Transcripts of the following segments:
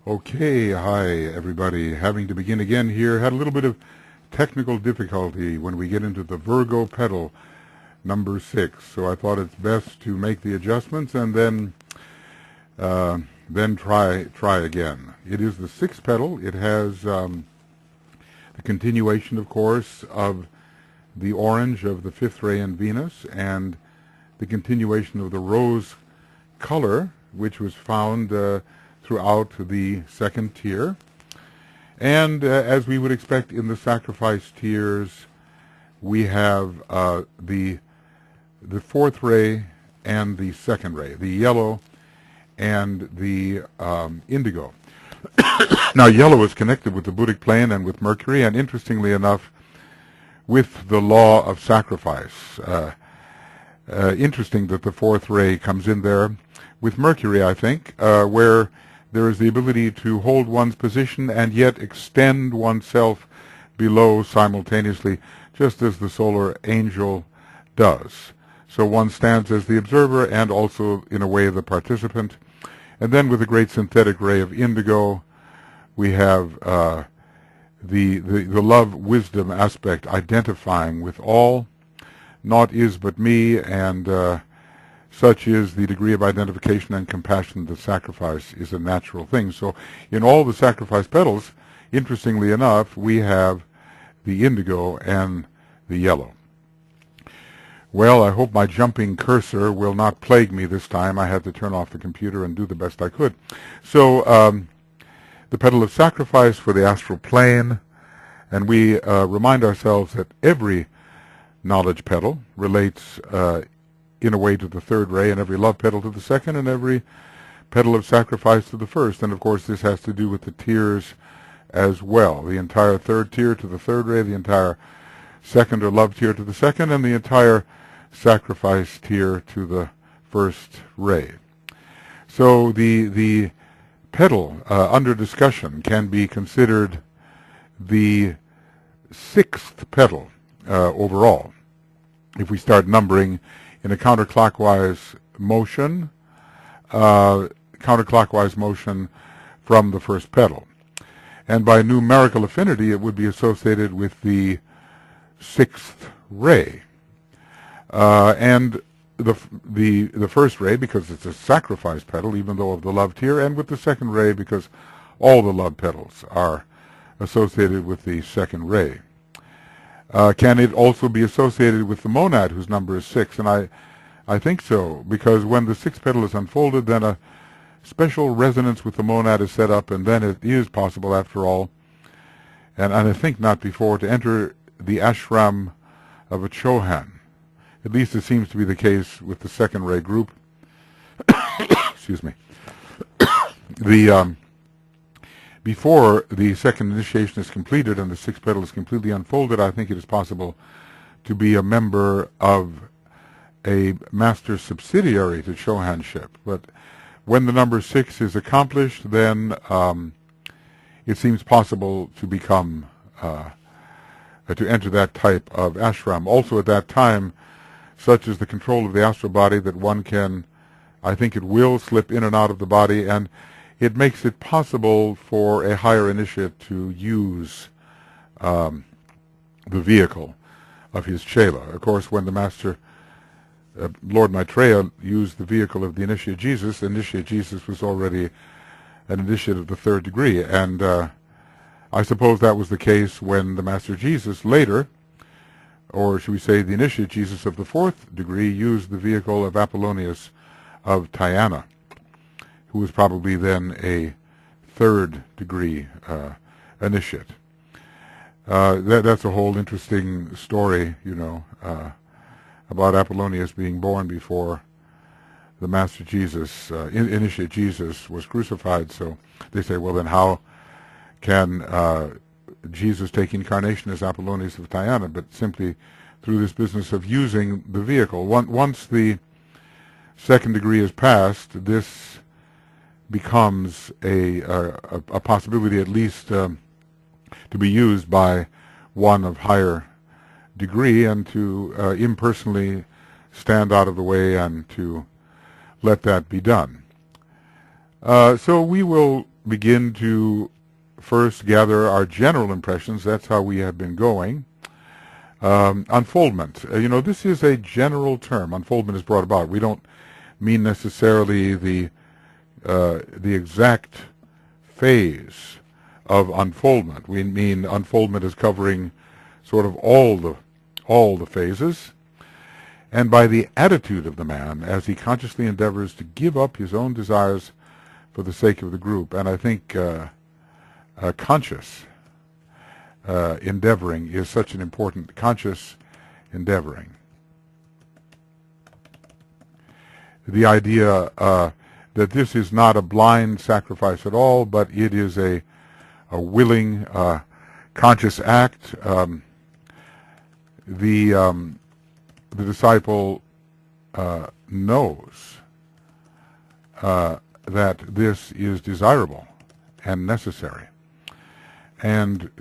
Okay, hi everybody. Having to begin again here. Had a little bit of technical difficulty when we get into the Virgo petal, number 6. So I thought it's best to make the adjustments and then try again. It is the 6th petal. It has the continuation, of course, of the orange of the 5th ray in Venus and the continuation of the rose color, which was found throughout the 2nd tier. And as we would expect in the sacrifice tiers, we have the 4th ray and the 2nd ray, the yellow and the indigo. Now, yellow is connected with the Buddhic plane and with Mercury, and interestingly enough, with the law of sacrifice. Interesting that the 4th ray comes in there with Mercury, I think, where there is the ability to hold one's position and yet extend oneself below simultaneously, just as the solar angel does. So one stands as the observer and also, in a way, the participant. And then with the great synthetic ray of indigo, we have the love-wisdom aspect identifying with all. Naught is but me, and such is the degree of identification and compassion that sacrifice is a natural thing. So in all the sacrifice petals, interestingly enough, we have the indigo and the yellow. Well, I hope my jumping cursor will not plague me this time. I had to turn off the computer and do the best I could. So the petal of sacrifice for the astral plane, and we remind ourselves that every knowledge petal relates in a way to the 3rd ray, and every love petal to the 2nd, and every petal of sacrifice to the 1st. And of course this has to do with the tiers as well. The entire 3rd tier to the 3rd ray, the entire 2nd or love tier to the 2nd, and the entire sacrifice tier to the 1st ray. So the petal under discussion can be considered the 6th petal overall, if we start numbering in a counterclockwise motion from the 1st petal. And by numerical affinity, it would be associated with the 6th ray. And the 1st ray, because it's a sacrifice petal, even though of the love tier, and with the 2nd ray, because all the love petals are associated with the 2nd ray. Can it also be associated with the monad, whose number is 6? And I think so, because when the 6th petal is unfolded, then a special resonance with the monad is set up, and then it is possible, after all, and I think not before, to enter the ashram of a Chohan. At least it seems to be the case with the 2nd ray group. Excuse me. Before the 2nd initiation is completed and the 6th petal is completely unfolded, I think it is possible to be a member of a master subsidiary to Chohanship. But when the number 6 is accomplished, then it seems possible to become, to enter that type of ashram. Also at that time, such is the control of the astral body that one can, I think it will slip in and out of the body, and it makes it possible for a higher initiate to use the vehicle of his chela. Of course, when the master, Lord Maitreya, used the vehicle of the initiate Jesus was already an initiate of the 3rd degree. And I suppose that was the case when the Master Jesus later, or should we say the initiate Jesus of the 4th degree, used the vehicle of Apollonius of Tyana, who was probably then a 3rd degree initiate. That's a whole interesting story, you know, about Apollonius being born before the Master Jesus, initiate Jesus, was crucified. So they say, well, then how can Jesus take incarnation as Apollonius of Tyana? But simply through this business of using the vehicle. Once the 2nd degree is passed, this becomes a possibility, at least to be used by one of higher degree, and to impersonally stand out of the way and to let that be done. So we will begin to first gather our general impressions. That's how we have been going. Unfoldment. This is a general term. Unfoldment is brought about. We don't mean necessarily the exact phase of unfoldment. We mean unfoldment is covering sort of all the phases, and by the attitude of the man as he consciously endeavors to give up his own desires for the sake of the group. And I think conscious endeavoring is such an important, conscious endeavoring. The idea that this is not a blind sacrifice at all, but it is a willing, conscious act. The disciple knows that this is desirable and necessary, and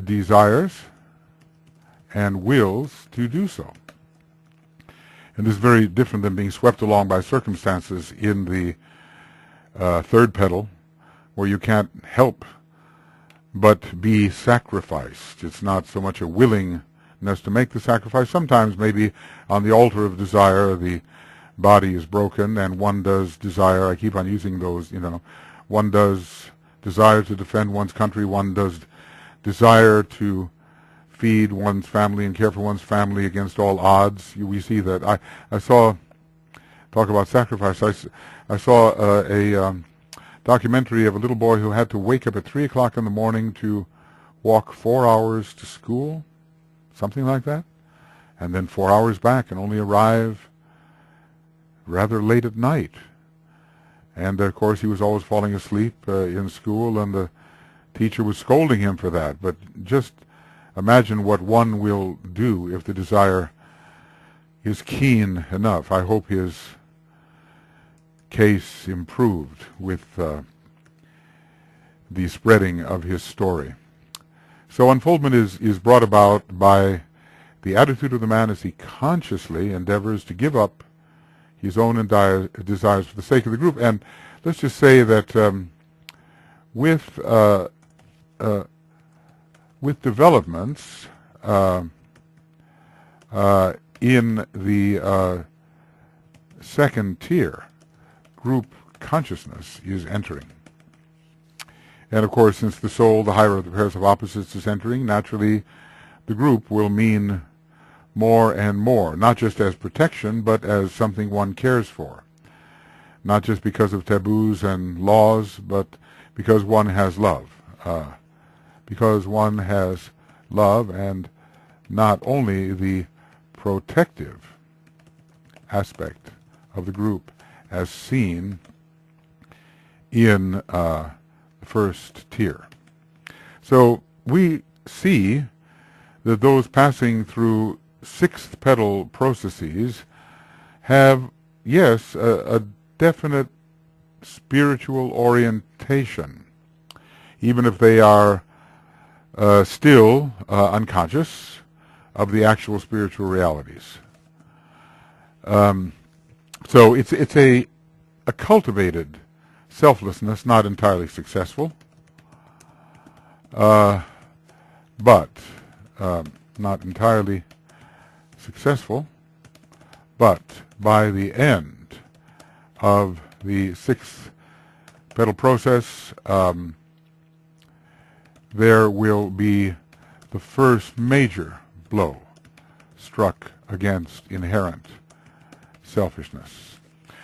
desires and wills to do so. And this is very different than being swept along by circumstances in the third petal, where you can't help but be sacrificed. It's not so much a willingness to make the sacrifice. Sometimes maybe on the altar of desire the body is broken and one does desire, I keep on using those, one does desire to defend one's country, one does desire to feed one's family and care for one's family against all odds. We see that. I saw, talk about sacrifice, I saw a documentary of a little boy who had to wake up at 3 o'clock in the morning to walk 4 hours to school, something like that, and then 4 hours back and only arrive rather late at night. And of course he was always falling asleep in school, and the teacher was scolding him for that. But just imagine what one will do if the desire is keen enough. I hope his case improved with the spreading of his story. So unfoldment is brought about by the attitude of the man as he consciously endeavors to give up his own desires for the sake of the group. And let's just say that with developments in the second tier, group consciousness is entering. And of course, since the soul, the higher of the pairs of opposites, is entering, naturally the group will mean more and more, not just as protection, but as something one cares for. Not just because of taboos and laws, but because one has love. Because one has love, and not only the protective aspect of the group as seen in the first tier. So we see that those passing through sixth petal processes have, yes, a definite spiritual orientation, even if they are still unconscious of the actual spiritual realities. So it's a cultivated selflessness, not entirely successful, but not entirely successful, but by the end of the sixth petal process, there will be the first major blow struck against inherent selfishness.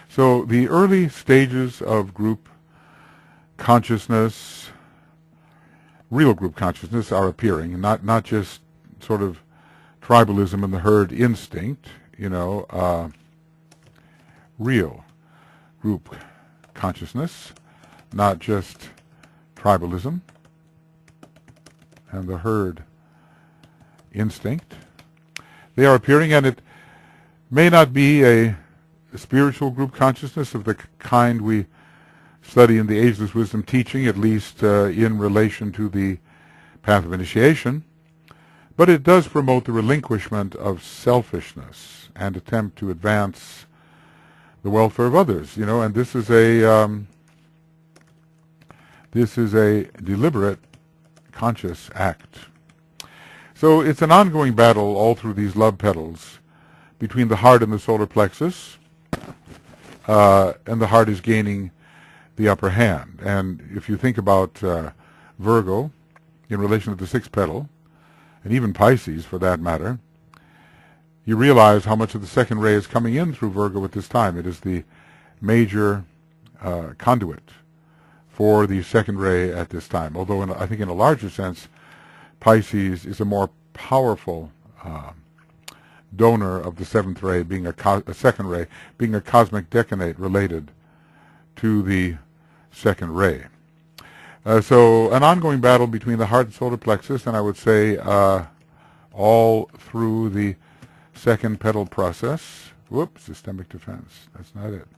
So the early stages of group consciousness, real group consciousness, are appearing, not just sort of tribalism and the herd instinct, real group consciousness, not just tribalism and the herd instinct. They are appearing, and it may not be a spiritual group consciousness of the kind we study in the Ageless Wisdom teaching, at least in relation to the path of initiation, but it does promote the relinquishment of selfishness and attempt to advance the welfare of others, and this is This is a deliberate, conscious act. So it's an ongoing battle all through these love petals between the heart and the solar plexus, and the heart is gaining the upper hand. And if you think about Virgo in relation to the sixth petal, and even Pisces for that matter, you realize how much of the second ray is coming in through Virgo at this time. It is the major conduit for the second ray at this time. Although I think in a larger sense, Pisces is a more powerful donor of the seventh ray, being a second ray, being a cosmic decanate related to the second ray. So an ongoing battle between the heart and solar plexus, and I would say all through the second petal process. Whoops, systemic defense. That's not it.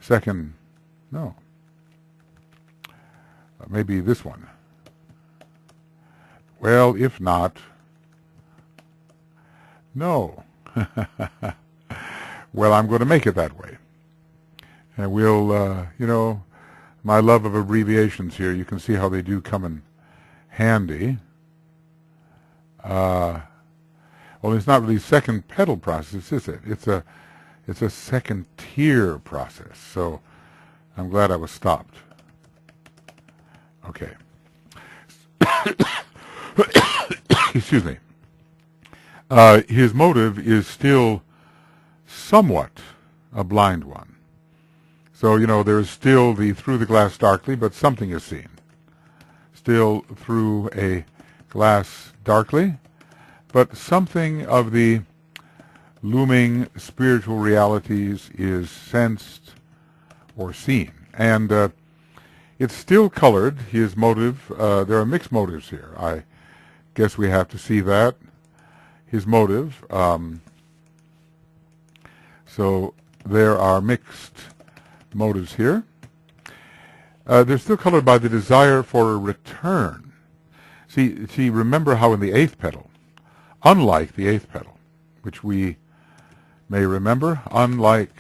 Second, no. Maybe this one. Well, if not, no. Well, I'm going to make it that way. And we'll, my love of abbreviations here, you can see how they do come in handy. Well, it's not really second petal process, is it? It's a second tier process. So I'm glad I was stopped. Okay. Excuse me. His motive is still somewhat a blind one. So, there is still the through the glass darkly, but something is seen. Still through a glass darkly, but something of the looming spiritual realities is sensed or seen. And it's still colored, his motive. There are mixed motives here. I guess we have to see that. His motive. So there are mixed motives here. They're still colored by the desire for a return. See, remember how in the eighth petal, unlike the eighth petal, which we may remember, unlike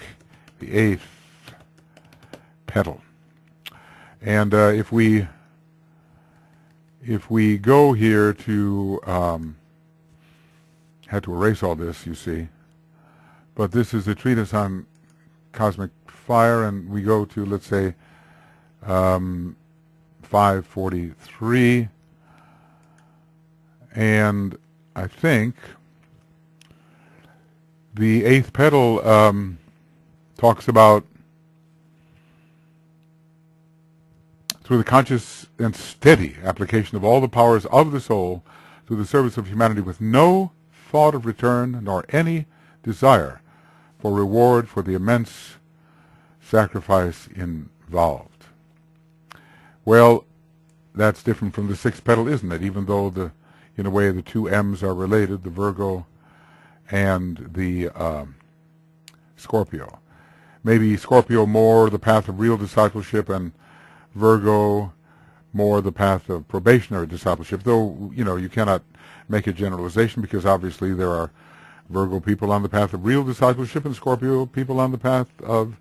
the eighth petal. And if we go here to, had to erase all this, you see, but this is a treatise on cosmic fire, and we go to, let's say, 543, and I think the eighth petal talks about through the conscious and steady application of all the powers of the soul to the service of humanity with no thought of return nor any desire for reward for the immense sacrifice involved. Well, that's different from the sixth petal, isn't it? Even though in a way the two M's are related, the Virgo and the Scorpio. Maybe Scorpio more the path of real discipleship, and Virgo more the path of probationary discipleship, though, you cannot make a generalization, because obviously there are Virgo people on the path of real discipleship and Scorpio people on the path of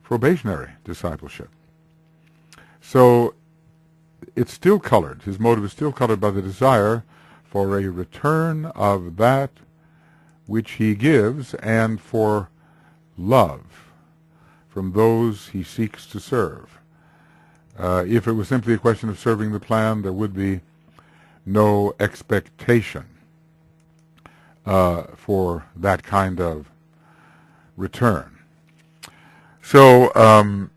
probationary discipleship. So it's still colored. His motive is still colored by the desire for a return of that which he gives, and for love from those he seeks to serve. If it was simply a question of serving the plan, there would be no expectation for that kind of return. So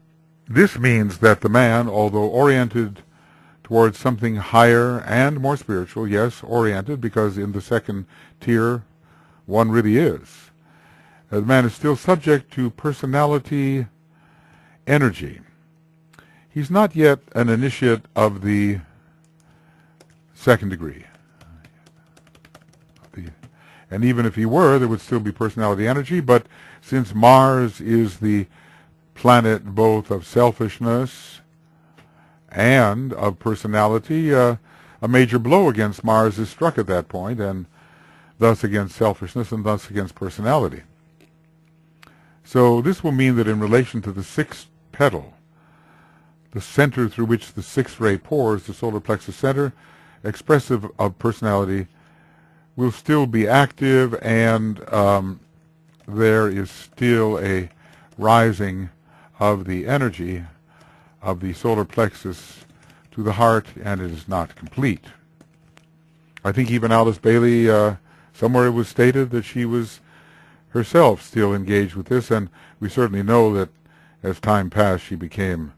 this means that the man, although oriented towards something higher and more spiritual, yes, oriented, because in the second tier one really is, the man is still subject to personality energy. He's not yet an initiate of the second degree. And even if he were, there would still be personality energy, but since Mars is the planet both of selfishness and of personality, a major blow against Mars is struck at that point, and thus against selfishness and thus against personality. So this will mean that in relation to the sixth petal, the center through which the sixth ray pours, the solar plexus center, expressive of personality, will still be active, and there is still a rising of the energy of the solar plexus to the heart, and it is not complete. I think even Alice Bailey, somewhere it was stated that she was herself still engaged with this, and we certainly know that as time passed she became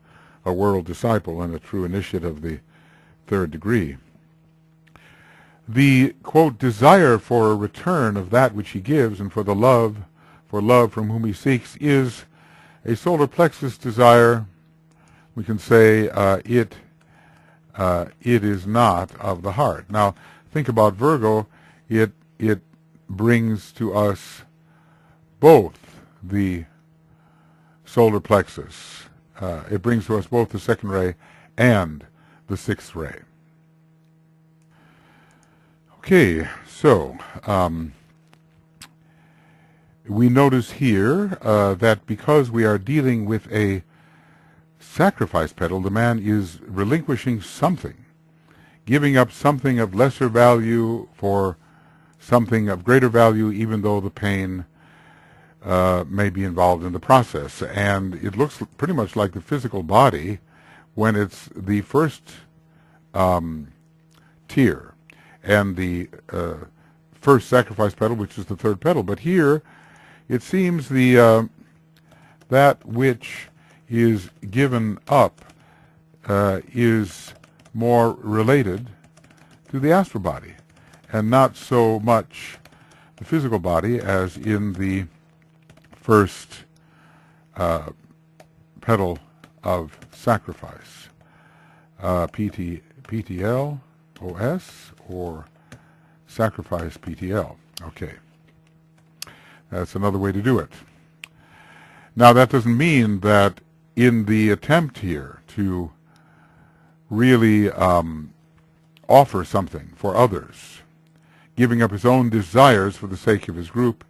a world disciple and a true initiate of the third degree. The, quote, desire for a return of that which he gives and for love from whom he seeks is a solar plexus desire. We can say it is not of the heart. Now, think about Virgo. It brings to us both the solar plexus. It brings to us both the second ray and the sixth ray. Okay, so we notice here that because we are dealing with a sacrifice petal, the man is relinquishing something, giving up something of lesser value for something of greater value, even though the pain may be involved in the process. And it looks pretty much like the physical body when it's the first tier and the first sacrifice petal, which is the third petal. But here it seems the that which is given up is more related to the astral body and not so much the physical body as in the first petal of sacrifice. PTL, OS, or sacrifice PTL. Okay. That's another way to do it. Now, that doesn't mean that in the attempt here to really offer something for others, giving up his own desires for the sake of his group,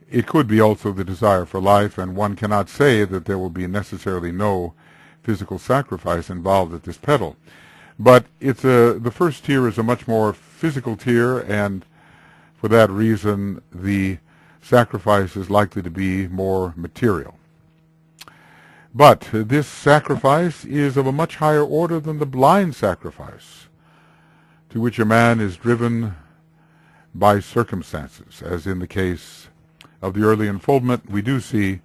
it could be also the desire for life, and one cannot say that there will be necessarily no physical sacrifice involved at this petal. But it's the first tier is a much more physical tier, and for that reason the sacrifice is likely to be more material. But this sacrifice is of a much higher order than the blind sacrifice, to which a man is driven by circumstances. As in the case of the early unfoldment, we do see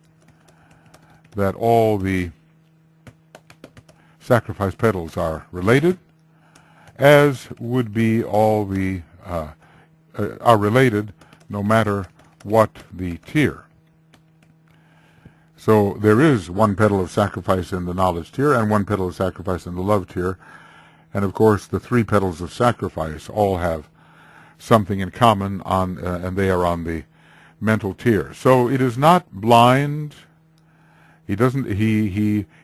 that all the sacrifice petals are related, as would be all the are related no matter what the tier. So there is one petal of sacrifice in the knowledge tier and one petal of sacrifice in the love tier, and of course the three petals of sacrifice all have something in common on and they are on the mental tier. So it is not blind. He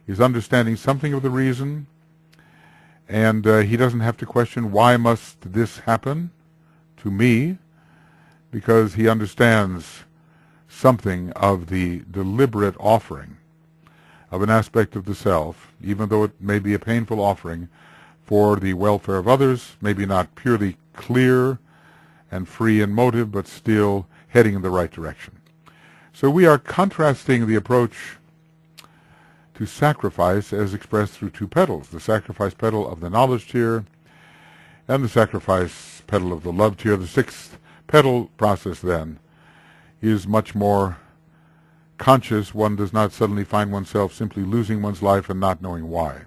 is understanding something of the reason, and he doesn't have to question, why must this happen to me, because he understands something of the deliberate offering of an aspect of the self, even though it may be a painful offering for the welfare of others, maybe not purely clear and free in motive, but still heading in the right direction. So we are contrasting the approach to sacrifice as expressed through two petals, the sacrifice petal of the knowledge tier and the sacrifice petal of the love tier. The sixth petal process then is much more conscious. One does not suddenly find oneself simply losing one's life and not knowing why,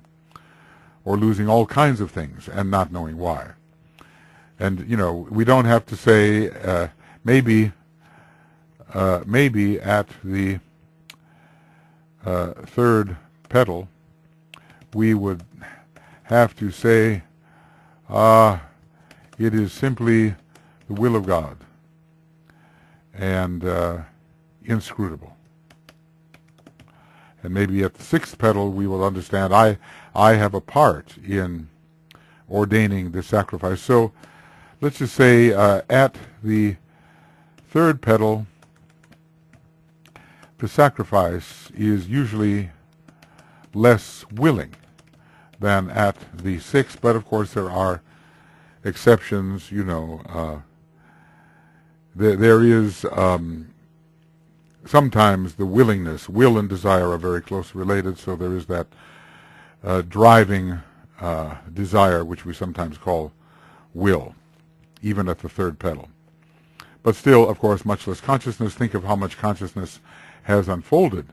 or losing all kinds of things and not knowing why. And, you know, we don't have to say maybe at the third petal we would have to say it is simply the will of God and inscrutable. And maybe at the sixth petal we will understand I have a part in ordaining the sacrifice. So let's just say at the third petal the sacrifice is usually less willing than at the 6th, but of course there are exceptions, you know. There is sometimes the willingness, will and desire are very closely related, so there is that driving desire, which we sometimes call will, even at the 3rd petal. But still, of course, much less consciousness. Think of how much consciousness has unfolded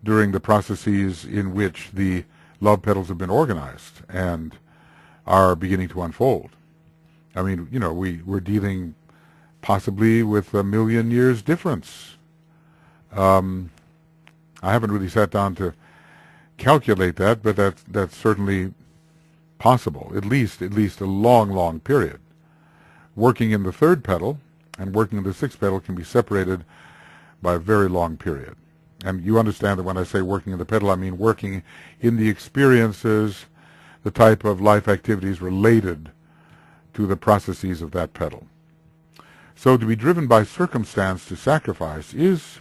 during the processes in which the love petals have been organized and are beginning to unfold. I mean, you know, we're dealing possibly with 1 million years difference. I haven't really sat down to calculate that, but that's certainly possible. At least a long period. Working in the 3rd petal and working in the 6th petal can be separated by a very long period. And you understand that when I say working in the petal, I mean working in the experiences, the type of life activities related to the processes of that petal. So to be driven by circumstance to sacrifice is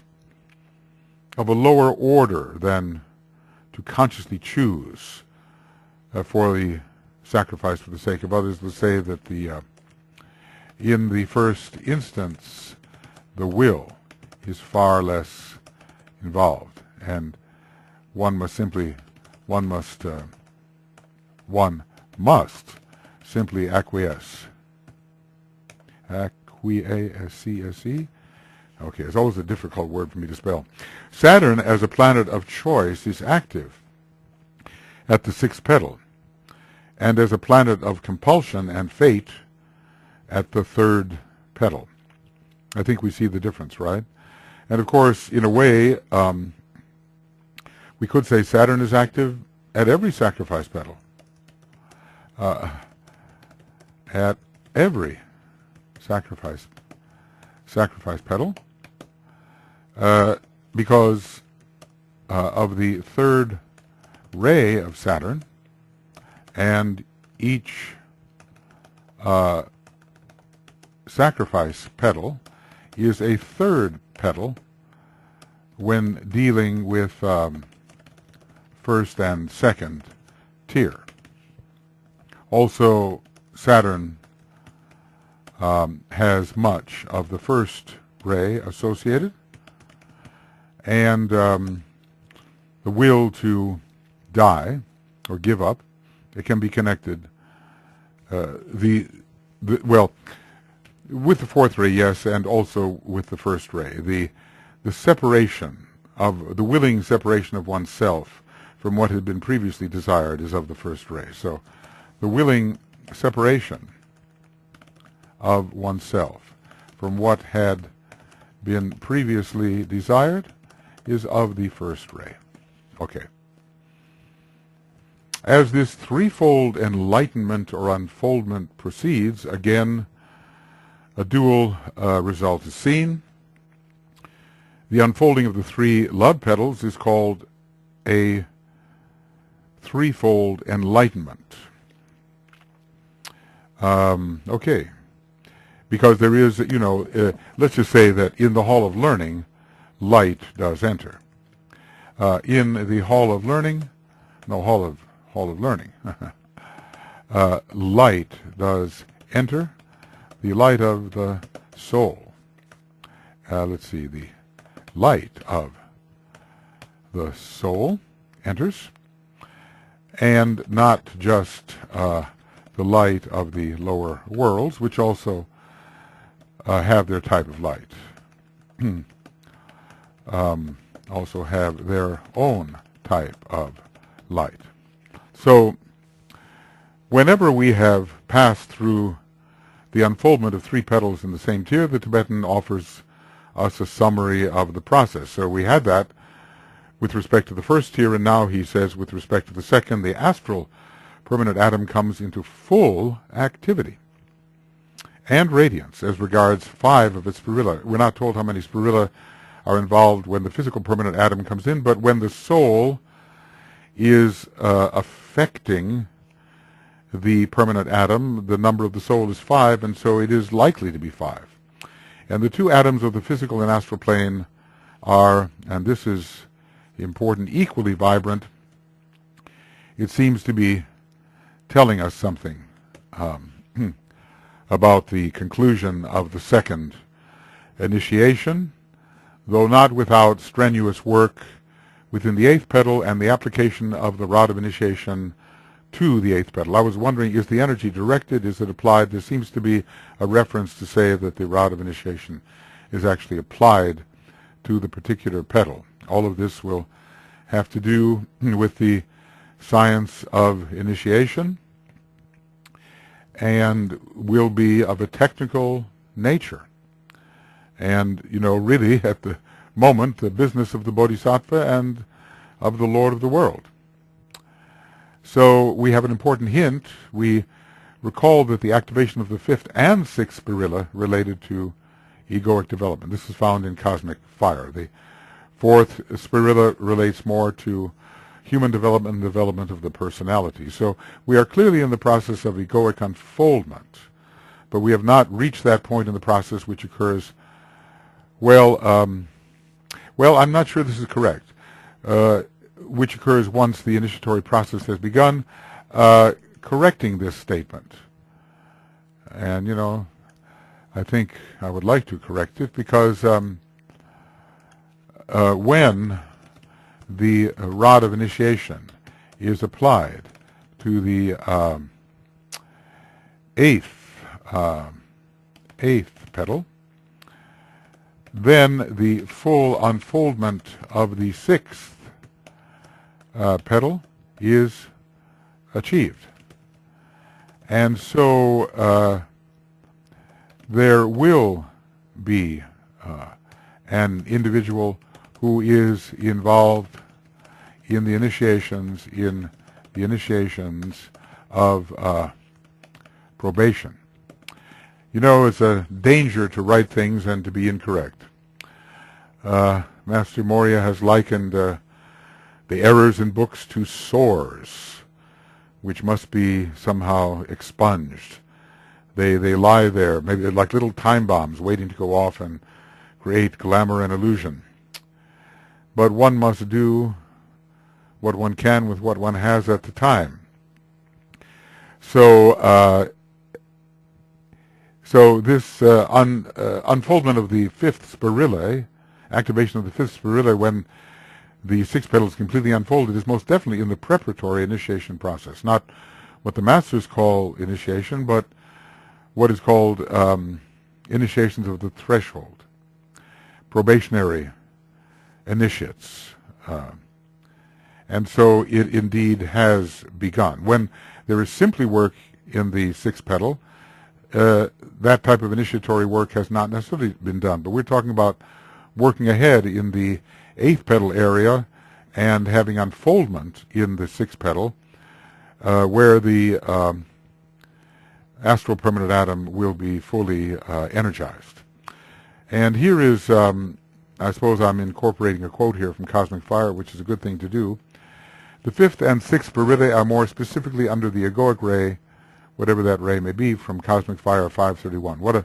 of a lower order than to consciously choose for the sacrifice for the sake of others. Let's say that in the first instance, the will is far less involved, and one must simply acquiesce. Acquiesce. Okay, it's always a difficult word for me to spell. Saturn, as a planet of choice, is active at the 6th petal, and as a planet of compulsion and fate at the 3rd petal. I think we see the difference, right? And of course, in a way, we could say Saturn is active at every sacrifice petal. At every sacrifice petal, because of the 3rd ray of Saturn, and each sacrifice petal is a 3rd petal when dealing with 1st and 2nd tier. Also, Saturn has much of the 1st ray associated, and the will to die or give up. It can be connected. Well, with the 4th ray, yes, and also with the 1st ray. The separation of the willing separation of oneself from what had been previously desired is of the 1st ray. So, the willing separation of oneself from what had been previously desired is of the 1st ray. Okay. As this threefold enlightenment or unfoldment proceeds, again, a dual result is seen. The unfolding of the 3 love petals is called a threefold enlightenment. Okay. Because there is, you know, let's just say that in the Hall of Learning, light does enter. In the Hall of Learning, Hall of Learning, light does enter, the light of the soul. Let's see, the light of the soul enters, and not just the light of the lower worlds, which also have their type of light, also have their own type of light. So, whenever we have passed through the unfoldment of 3 petals in the same tier, the Tibetan offers us a summary of the process. So we had that with respect to the 1st tier, and now he says with respect to the 2nd, the astral permanent atom comes into full activity and radiance as regards 5 of its spirillae. We're not told how many spirillae are involved when the physical permanent atom comes in, but when the soul is affecting the permanent atom, the number of the soul is 5, and so it is likely to be 5. And the 2 atoms of the physical and astral plane are, and this is important, equally vibrant. It seems to be telling us something about the conclusion of the second initiation, though not without strenuous work within the eighth petal and the application of the rod of initiation to the eighth petal. I was wondering, is the energy directed? Is it applied? There seems to be a reference to say that the rod of initiation is actually applied to the particular petal. All of this will have to do with the science of initiation and will be of a technical nature. And, really at the moment, the business of the Bodhisattva and of the Lord of the world. So we have an important hint. We recall that the activation of the fifth and sixth spirillae related to egoic development. This is found in cosmic fire. The fourth spirillae relates more to human development and development of the personality. So we are clearly in the process of egoic unfoldment, but we have not reached that point in the process which occurs, I'm not sure this is correct, which occurs once the initiatory process has begun, correcting this statement. And, I think I would like to correct it because when the rod of initiation is applied to the eighth petal, then the full unfoldment of the sixth petal is achieved. And so there will be an individual who is involved in the initiations of probation. It's a danger to write things and to be incorrect. Master Morya has likened the errors in books to sores, which must be somehow expunged. They lie there, maybe like little time bombs waiting to go off and create glamour and illusion. But one must do what one can with what one has at the time. So this unfoldment of the fifth spirillae, activation of the fifth spirillae when the sixth petal is completely unfolded, is most definitely in the preparatory initiation process. Not what the masters call initiation, but what is called initiations of the threshold, probationary initiates. And so it indeed has begun. When there is simply work in the sixth petal, that type of initiatory work has not necessarily been done. But we're talking about working ahead in the eighth petal area and having unfoldment in the sixth petal, where the astral permanent atom will be fully energized. And here is, I suppose I'm incorporating a quote here from Cosmic Fire, which is a good thing to do. The fifth and sixth spirillae are more specifically under the egoic ray, whatever that ray may be, from Cosmic Fire 531. What a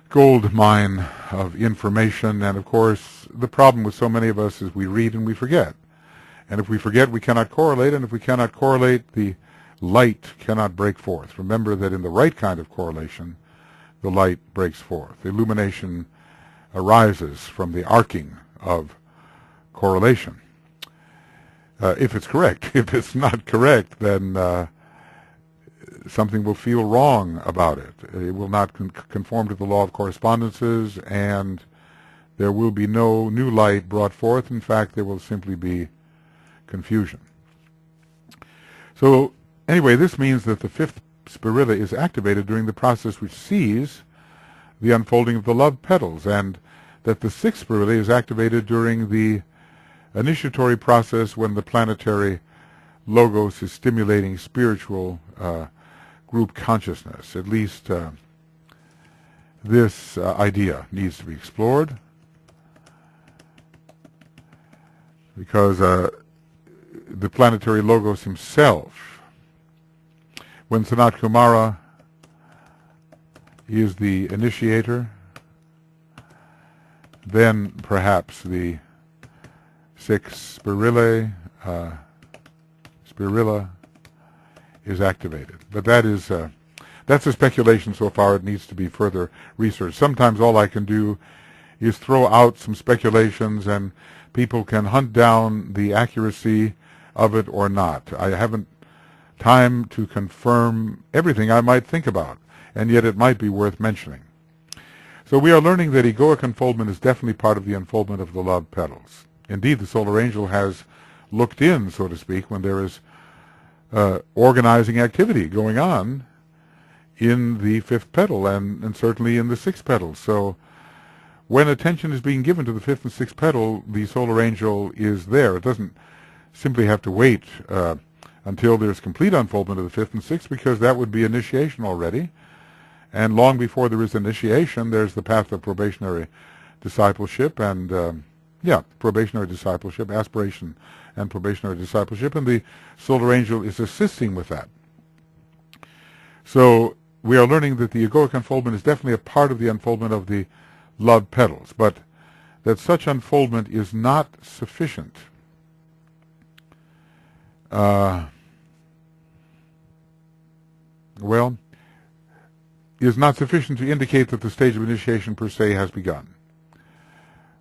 gold mine of information. And of course, the problem with so many of us is we read and we forget. And if we forget, we cannot correlate. And if we cannot correlate, the light cannot break forth. Remember that in the right kind of correlation, the light breaks forth. Illumination arises from the arcing of correlation. If it's correct. If it's not correct, then something will feel wrong about it. It will not conform to the law of correspondences, and there will be no new light brought forth. In fact, there will simply be confusion. So anyway, this means that the fifth spirillae is activated during the process which sees the unfolding of the love petals, and that the sixth spirillae is activated during the initiatory process when the planetary logos is stimulating spiritual group consciousness. At least this idea needs to be explored, because the planetary logos himself, when Sanat Kumara is the initiator, then perhaps the six spirilla is activated. But that is that's a speculation so far. It needs to be further researched. Sometimes all I can do is throw out some speculations, and people can hunt down the accuracy of it or not. I haven't time to confirm everything I might think about, and yet it might be worth mentioning. So we are learning that egoic unfoldment is definitely part of the unfoldment of the love petals. Indeed, the solar angel has looked in, so to speak, when there is organizing activity going on in the fifth petal and certainly in the sixth petal. So when attention is being given to the fifth and sixth petal, the solar angel is there. It doesn't simply have to wait until there's complete unfoldment of the fifth and sixth, because that would be initiation already. And long before there is initiation, there's the path of probationary discipleship and, probationary discipleship, aspiration and probationary discipleship, and the solar angel is assisting with that. So we are learning that the egoic unfoldment is definitely a part of the unfoldment of the love petals, but that such unfoldment is not sufficient. Is not sufficient to indicate that the stage of initiation per se has begun.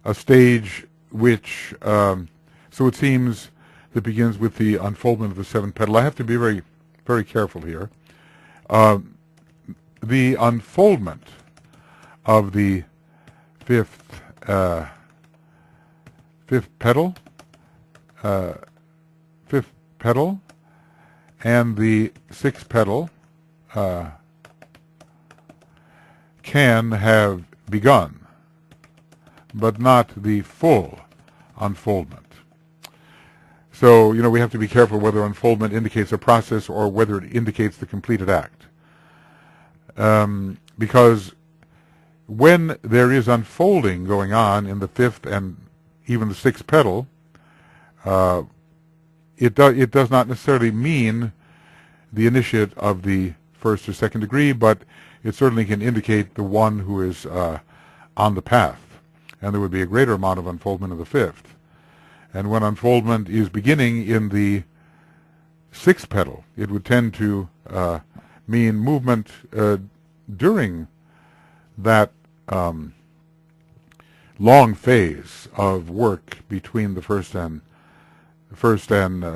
A stage which, so it seems, that begins with the unfoldment of the seventh petal. I have to be very, very careful here. The unfoldment of the fifth petal, and the sixth petal can have begun, but not the full unfoldment. So, we have to be careful whether unfoldment indicates a process or whether it indicates the completed act. Because when there is unfolding going on in the fifth and even the sixth petal, it does not necessarily mean the initiate of the first or second degree, but it certainly can indicate the one who is on the path. And there would be a greater amount of unfoldment in the fifth. And when unfoldment is beginning in the sixth petal, it would tend to mean movement during that long phase of work between the first and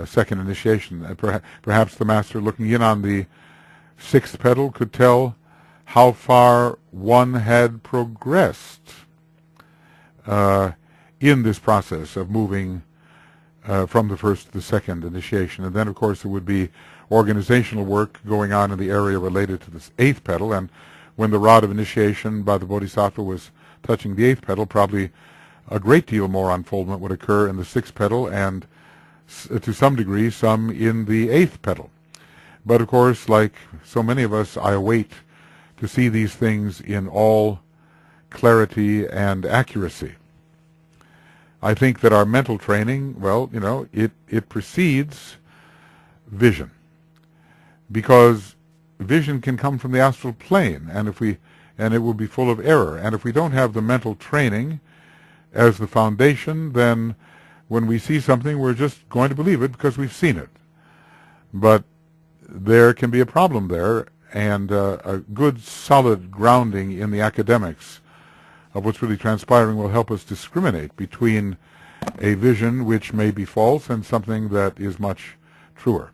second initiation. Perhaps the master, looking in on the sixth petal, could tell how far one had progressed in this process of moving from the first to the second initiation. And then, of course, there would be organizational work going on in the area related to this eighth petal. And when the rod of initiation by the Bodhisattva was touching the eighth petal, probably a great deal more unfoldment would occur in the sixth petal, and to some degree, some in the eighth petal. But, of course, like so many of us, I await to see these things in all clarity and accuracy. I think that our mental training, it precedes vision, because vision can come from the astral plane, and it will be full of error. And if we don't have the mental training as the foundation, then when we see something, we're just going to believe it because we've seen it. But there can be a problem there, and a good solid grounding in the academics of what's really transpiring will help us discriminate between a vision which may be false and something that is much truer.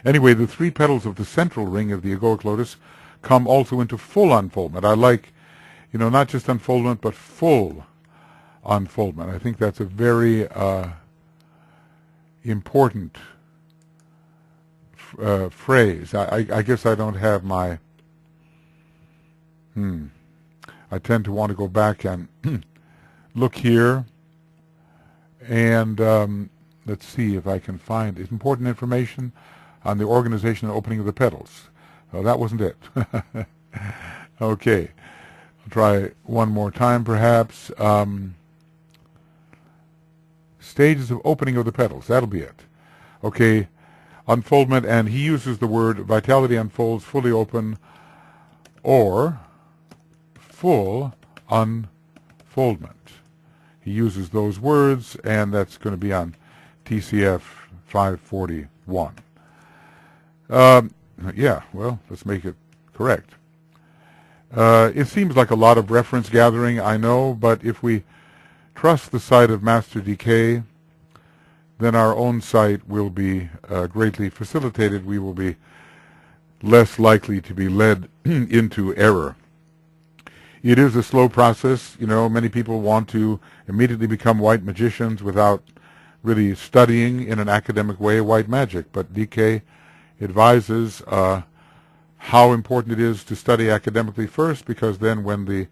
Anyway, the three petals of the central ring of the egoic lotus come also into full unfoldment. I like, not just unfoldment, but full unfoldment. I think that's a very important phrase. I guess I don't have my... I tend to want to go back and look here, and let's see if I can find important information on the organization and opening of the petals. Oh, that wasn't it. Okay. I'll try one more time, perhaps. Stages of opening of the petals. That'll be it. Okay. Unfoldment, and he uses the word vitality unfolds, fully open, or full unfoldment. He uses those words, and that's going to be on TCF 541. Yeah, well, let's make it correct. It seems like a lot of reference gathering, I know, but if we trust the sight of Master Decay, then our own sight will be greatly facilitated. We will be less likely to be led into error. It is a slow process. You know, many people want to immediately become white magicians without really studying in an academic way white magic. But DK advises how important it is to study academically first, because then when the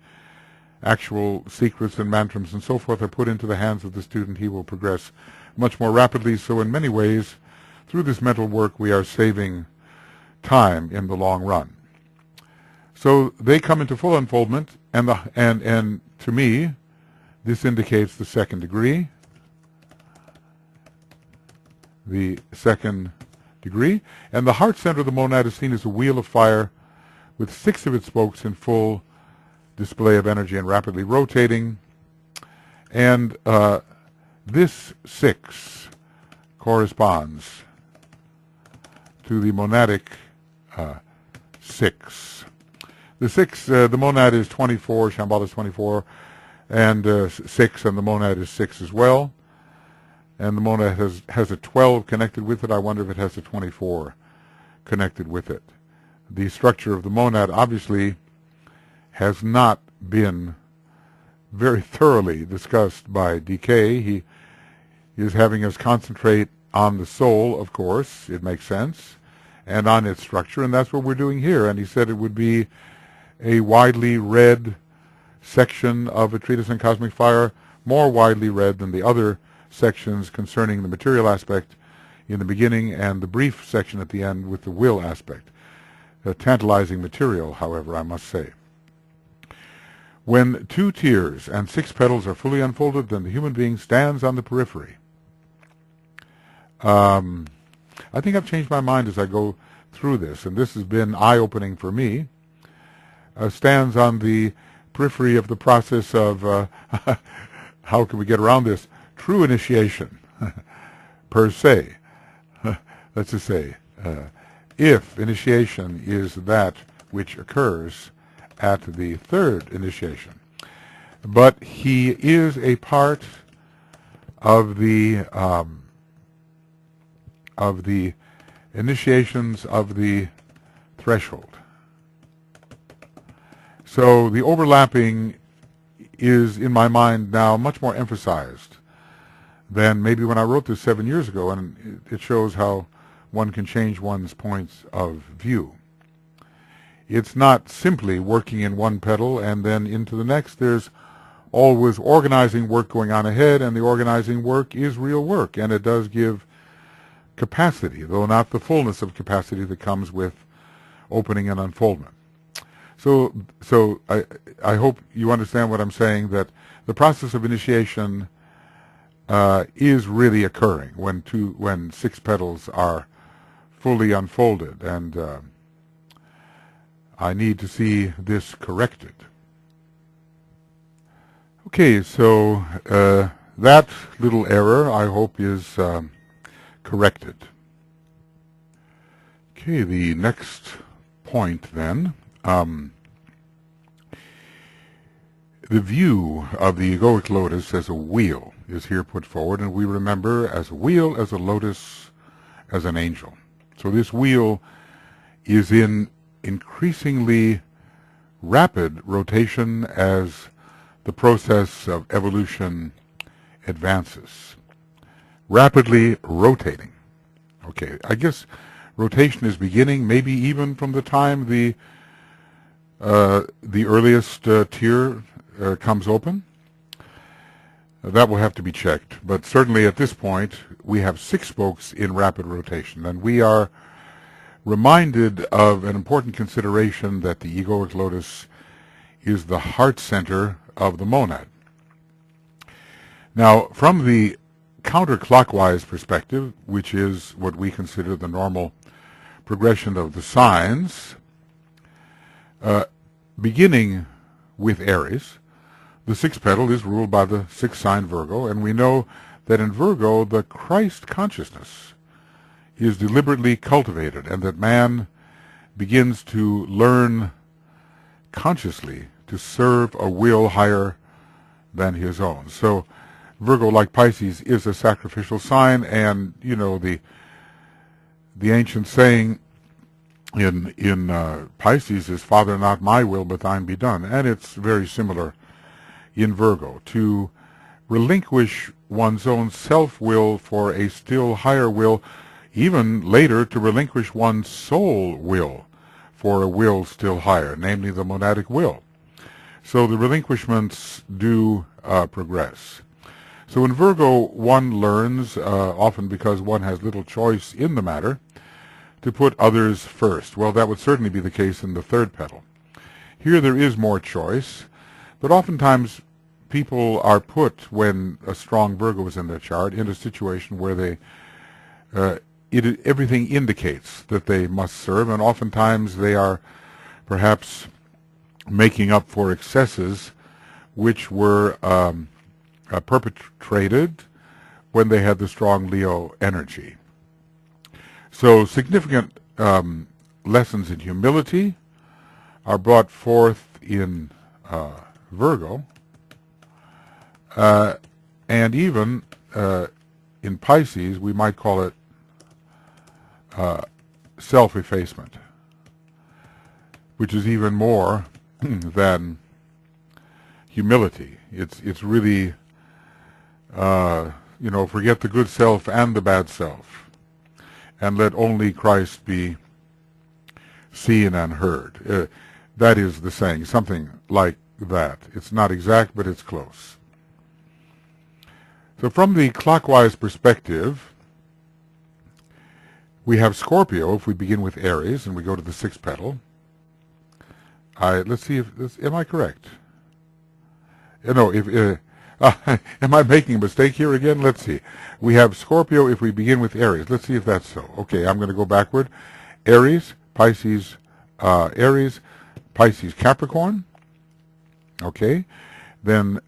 actual secrets and mantrams and so forth are put into the hands of the student, he will progress much more rapidly. So in many ways, through this mental work, we are saving time in the long run. So they come into full unfoldment, and to me, this indicates the second degree. The second degree. And the heart center of the monad is seen as a wheel of fire with 6 of its spokes in full display of energy and rapidly rotating. And this 6 corresponds to the monadic 6. The 6, the monad is 24, Shambhala is 24, and 6, and the monad is 6 as well. And the monad has a 12 connected with it. I wonder if it has a 24 connected with it. The structure of the monad obviously has not been very thoroughly discussed by DK. He is having us concentrate on the soul, of course, it makes sense, and on its structure, and that's what we're doing here. And he said it would be a widely read section of A Treatise on Cosmic Fire, more widely read than the other sections concerning the material aspect in the beginning and the brief section at the end with the will aspect. Tantalizing material, however, I must say. When 2 tiers and 6 petals are fully unfolded, then the human being stands on the periphery. I think I've changed my mind as I go through this, and this has been eye-opening for me. Stands on the periphery of the process of, how can we get around this? True initiation, per se. Let's just say, if initiation is that which occurs at the 3rd initiation. But he is a part of the initiations of the threshold. So the overlapping is, in my mind now, much more emphasized than maybe when I wrote this 7 years ago, and it shows how one can change one's points of view. It's not simply working in one petal and then into the next. There's always organizing work going on ahead, and the organizing work is real work, and it does give capacity, though not the fullness of capacity that comes with opening and unfoldment. So I hope you understand what I'm saying, that the process of initiation is really occurring when 6 petals are fully unfolded, and I need to see this corrected. Okay, so that little error, I hope, is corrected. Okay, the next point then. The view of the egoic lotus as a wheel is here put forward, and we remember as a wheel, as a lotus, as an angel. So this wheel is in increasingly rapid rotation as the process of evolution advances. Rapidly rotating. Okay, I guess rotation is beginning maybe even from the time the earliest tier comes open. That will have to be checked, but certainly at this point we have 6 spokes in rapid rotation, and we are reminded of an important consideration, that the egoic lotus is the heart center of the monad. Now, from the counterclockwise perspective, which is what we consider the normal progression of the signs, beginning with Aries, the 6th petal is ruled by the 6th sign Virgo, and we know that in Virgo the Christ consciousness is deliberately cultivated, and that man begins to learn consciously to serve a will higher than his own. So Virgo, like Pisces, is a sacrificial sign, and the ancient saying in Pisces is, "Father, not my will, but thine be done," and it's very similar in Virgo, to relinquish one's own self-will for a still higher will, even later to relinquish one's soul will for a will still higher, namely the monadic will. So the relinquishments do progress. So in Virgo, one learns, often because one has little choice in the matter, to put others first. Well, that would certainly be the case in the third petal. Here there is more choice, but oftentimes people are put, when a strong Virgo is in their chart, in a situation where everything indicates that they must serve, and oftentimes they are perhaps making up for excesses which were perpetrated when they had the strong Leo energy. So significant lessons in humility are brought forth in Virgo, and even in Pisces we might call it self-effacement, which is even more than humility. It's really forget the good self and the bad self, and let only Christ be seen and heard. That is the saying, something like that. It's not exact, but it's close. So from the clockwise perspective, we have Scorpio. If we begin with Aries and we go to the sixth petal, let's see if this, am I correct? No, am I making a mistake here again? Let's see. We have Scorpio if we begin with Aries. Let's see if that's so. Okay, I'm going to go backward. Aries, Pisces, Pisces, Capricorn. Okay, then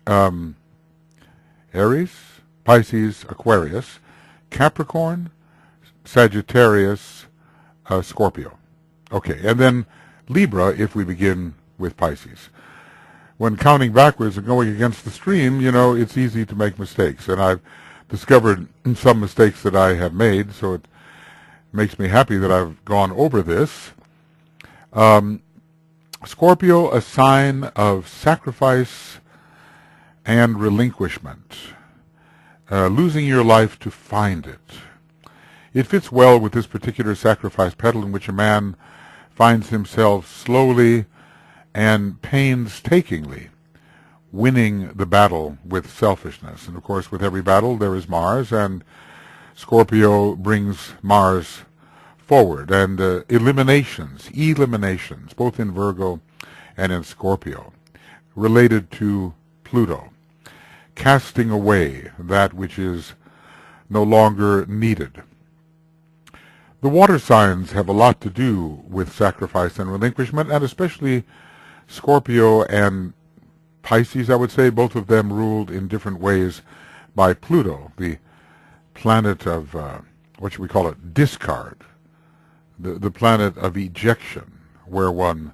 Aries, Pisces, Aquarius, Capricorn, Sagittarius, Scorpio. Okay, and then Libra if we begin with Pisces. When counting backwards and going against the stream, it's easy to make mistakes. And I've discovered some mistakes that I have made, so it makes me happy that I've gone over this. Scorpio, a sign of sacrifice and relinquishment, losing your life to find it. It fits well with this particular sacrifice petal, in which a man finds himself slowly and painstakingly winning the battle with selfishness. And of course, with every battle there is Mars, and Scorpio brings Mars forward, and eliminations, both in Virgo and in Scorpio, related to Pluto, casting away that which is no longer needed. The water signs have a lot to do with sacrifice and relinquishment, and especially Scorpio and Pisces, I would say, both of them ruled in different ways by Pluto, the planet of, what should we call it, discard, the planet of ejection, where one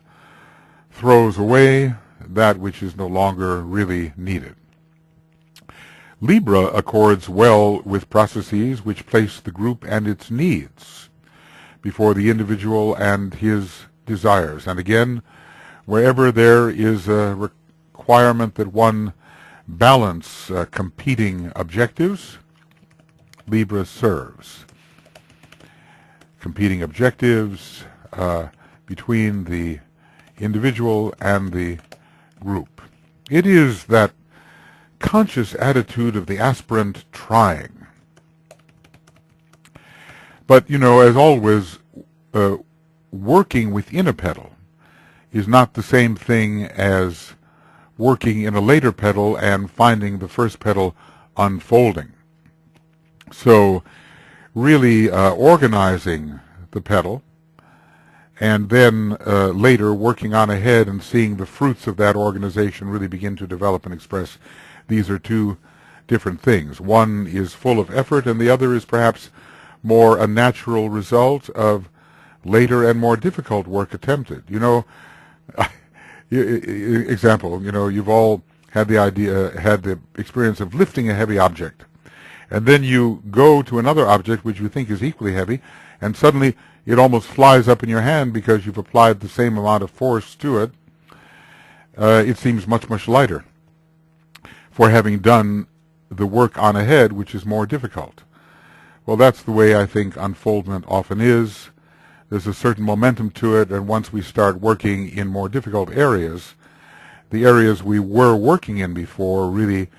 throws away that which is no longer really needed. Libra accords well with processes which place the group and its needs before the individual and his desires. And again, wherever there is a requirement that one balance competing objectives, Libra serves. Competing objectives between the individual and the group. It is that conscious attitude of the aspirant trying. But, as always, working within a petal is not the same thing as working in a later petal and finding the first petal unfolding. So really organizing the petal, and then later working on ahead and seeing the fruits of that organization really begin to develop and express. These are two different things. One is full of effort, and the other is perhaps more a natural result of later and more difficult work attempted. You know, example, you know, you've all had the experience of lifting a heavy object, and then you go to another object which you think is equally heavy, and suddenly it almost flies up in your hand because you've applied the same amount of force to it. It seems much, much lighter for having done the work on ahead, which is more difficult. Well, that's the way I think unfoldment often is. There's a certain momentum to it, and once we start working in more difficult areas, the areas we were working in before really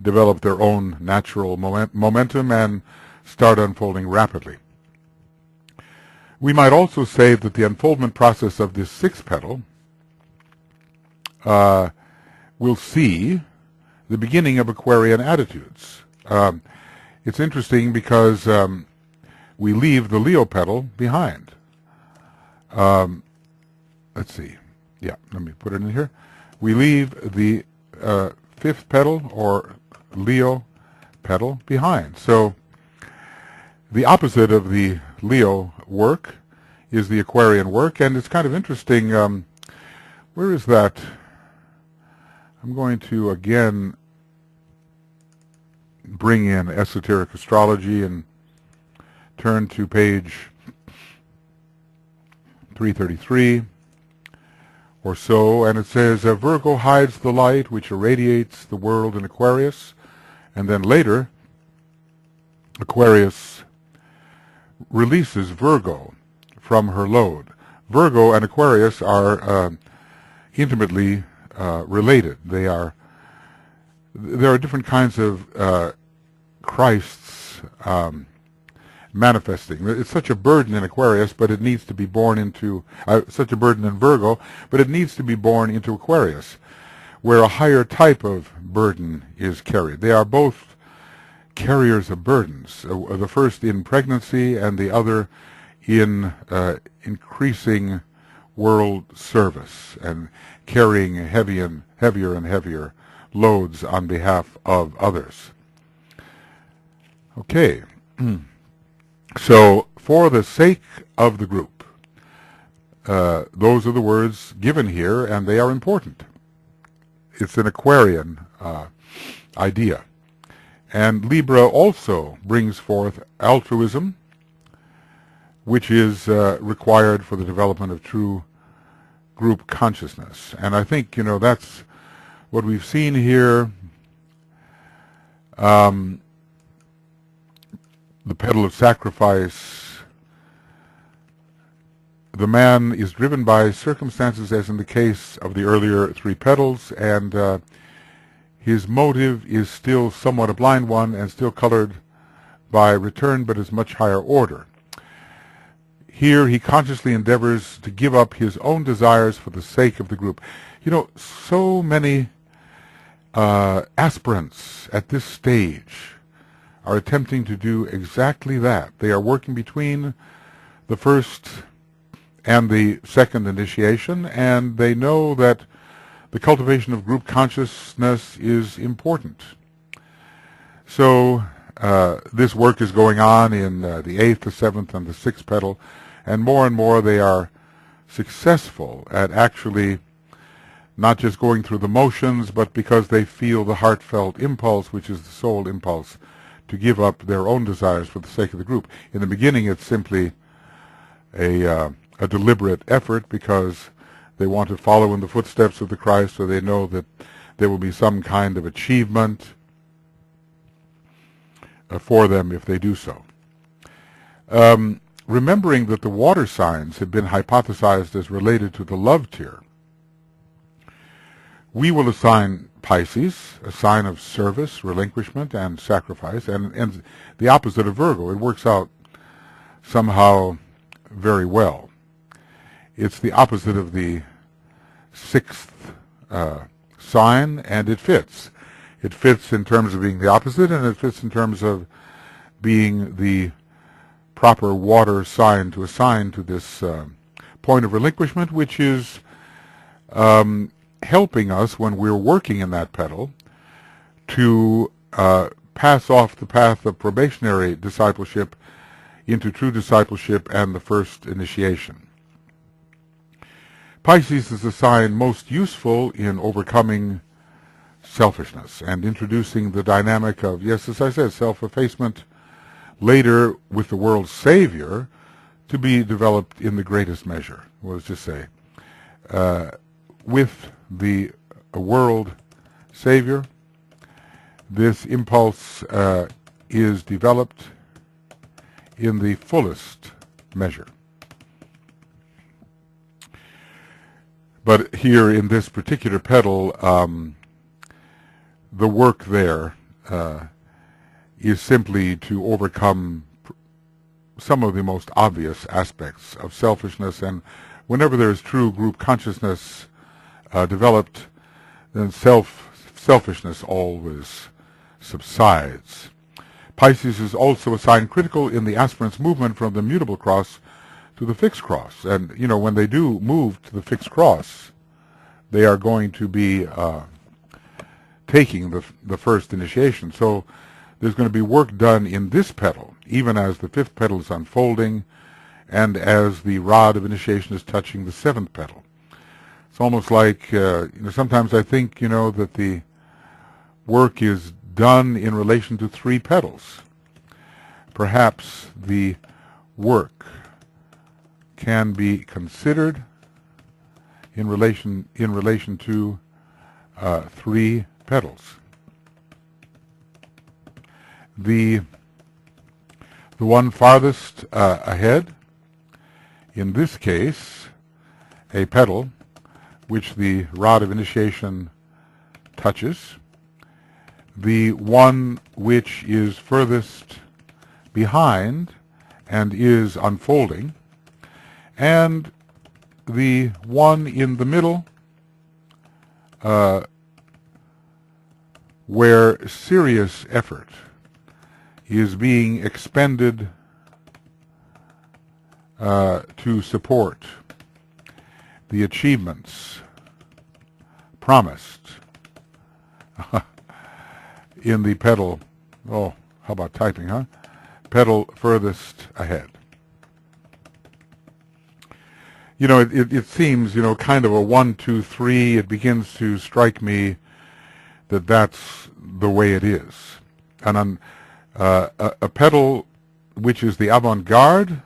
develop their own natural momentum and start unfolding rapidly. We might also say that the unfoldment process of this sixth petal will see the beginning of Aquarian attitudes. It's interesting because we leave the Leo petal behind. Let's see. Yeah, let me put it in here. We leave the fifth petal, or Leo petal, behind. So the opposite of the Leo work is the Aquarian work, and it's kind of interesting. Where is that? I'm going to again bring in esoteric astrology and turn to page 333 or so, and it says, Virgo hides the light which irradiates the world in Aquarius, and then later Aquarius releases Virgo from her load. Virgo and Aquarius are intimately related. There are different kinds of Christs manifesting. It's such a burden in Aquarius, but it needs to be born into such a burden in Virgo, but it needs to be born into Aquarius, where a higher type of burden is carried. They are both carriers of burdens, the first in pregnancy and the other in increasing world service and carrying heavier and heavier loads on behalf of others. Okay. So, for the sake of the group, those are the words given here, and they are important. It's an Aquarian idea. And Libra also brings forth altruism, which is required for the development of true group consciousness. And I think, you know, that's what we've seen here. The Petal of Sacrifice, the man is driven by circumstances, as in the case of the earlier three petals, and his motive is still somewhat a blind one and still colored by return, but is much higher order. Here he consciously endeavors to give up his own desires for the sake of the group. You know, so many aspirants at this stage are attempting to do exactly that. They are working between the first and the second initiation, and they know that the cultivation of group consciousness is important. So this work is going on in the eighth, the seventh, and the sixth petal, and more they are successful at actually not just going through the motions, but because they feel the heartfelt impulse, which is the soul impulse, to give up their own desires for the sake of the group. In the beginning, it's simply a deliberate effort because they want to follow in the footsteps of the Christ, so they know that there will be some kind of achievement for them if they do so. Remembering that the water signs have been hypothesized as related to the love tier, we will assign Pisces a sign of service, relinquishment, and sacrifice, and the opposite of Virgo. It works out somehow very well. It's the opposite of the sixth sign, and it fits. It fits in terms of being the opposite, and it fits in terms of being the proper water sign to assign to this point of relinquishment, which is helping us when we're working in that petal to pass off the path of probationary discipleship into true discipleship and the first initiation. Pisces is the sign most useful in overcoming selfishness and introducing the dynamic of, yes, as I said, self-effacement, later with the world's savior, to be developed in the greatest measure. Well, let's just say, with the world savior, this impulse is developed in the fullest measure. But here in this particular petal, the work there is simply to overcome some of the most obvious aspects of selfishness, and whenever there is true group consciousness developed, then selfishness always subsides. Pisces is also a sign critical in the aspirant's movement from the mutable cross to the fixed cross. And, you know, when they do move to the fixed cross, they are going to be taking the first initiation. So there's going to be work done in this petal, even as the fifth petal is unfolding and as the rod of initiation is touching the seventh petal. It's almost like, sometimes I think, that the work is done in relation to three petals. Perhaps the work can be considered in relation to three petals. The one farthest ahead, in this case, a petal which the rod of initiation touches, the one which is furthest behind and is unfolding, and the one in the middle where serious effort is being expended to support the achievements promised in the petal, how about typing, huh? Petal furthest ahead. It seems, kind of a 1, 2, 3. It begins to strike me that that's the way it is. And a petal which is the avant-garde,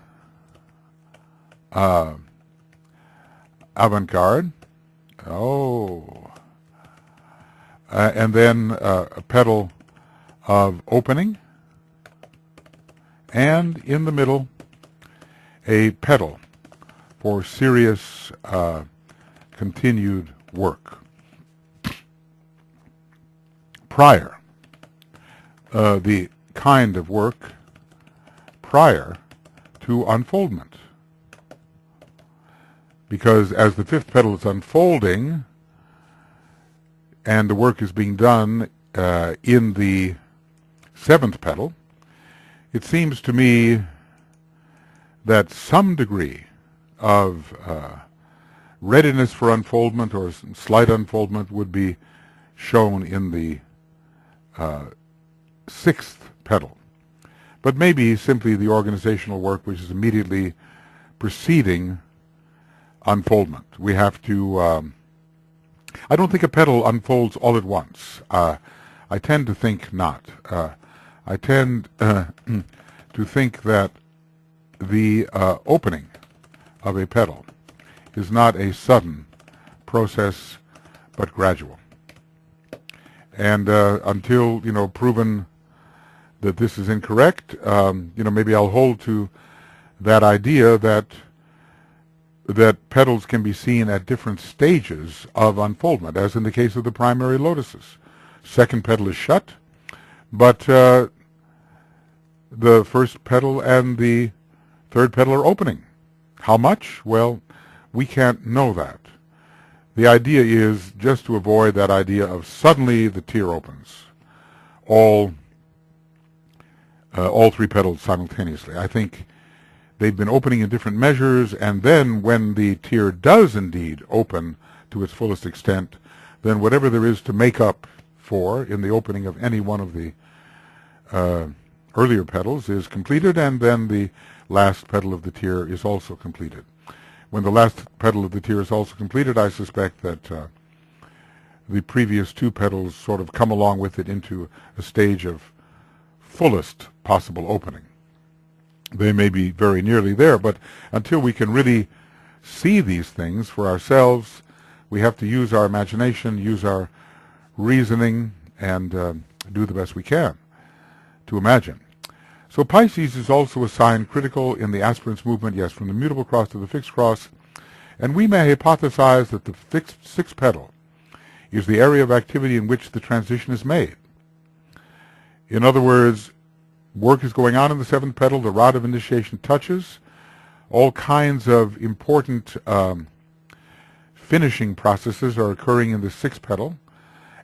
and then a petal of opening, and in the middle, a petal for serious continued work. Prior, the kind of work prior to unfoldment. Because as the fifth petal is unfolding and the work is being done in the seventh petal, it seems to me that some degree of readiness for unfoldment or slight unfoldment would be shown in the sixth petal. But maybe simply the organizational work which is immediately preceding unfoldment. We have to, I don't think a petal unfolds all at once. I tend to think not. I tend to think that the opening of a petal is not a sudden process, but gradual. And until, proven that this is incorrect, maybe I'll hold to that idea that petals can be seen at different stages of unfoldment, as in the case of the primary lotuses. Second petal is shut, but the first petal and the third petal are opening. How much? Well, we can't know that. The idea is just to avoid that idea of suddenly the tear opens. All three petals simultaneously. I think they've been opening in different measures, and then when the tear does indeed open to its fullest extent, then whatever there is to make up for in the opening of any one of the earlier petals is completed, and then the last petal of the tear is also completed. When the last petal of the tear is also completed, I suspect that the previous two petals sort of come along with it into a stage of fullest possible opening. They may be very nearly there, but until we can really see these things for ourselves, we have to use our imagination, use our reasoning, and do the best we can to imagine. So Pisces is also a sign critical in the aspirant's movement, yes, from the mutable cross to the fixed cross, and we may hypothesize that the sixth petal is the area of activity in which the transition is made. In other words, work is going on in the seventh petal, the rod of initiation touches, all kinds of important finishing processes are occurring in the sixth petal,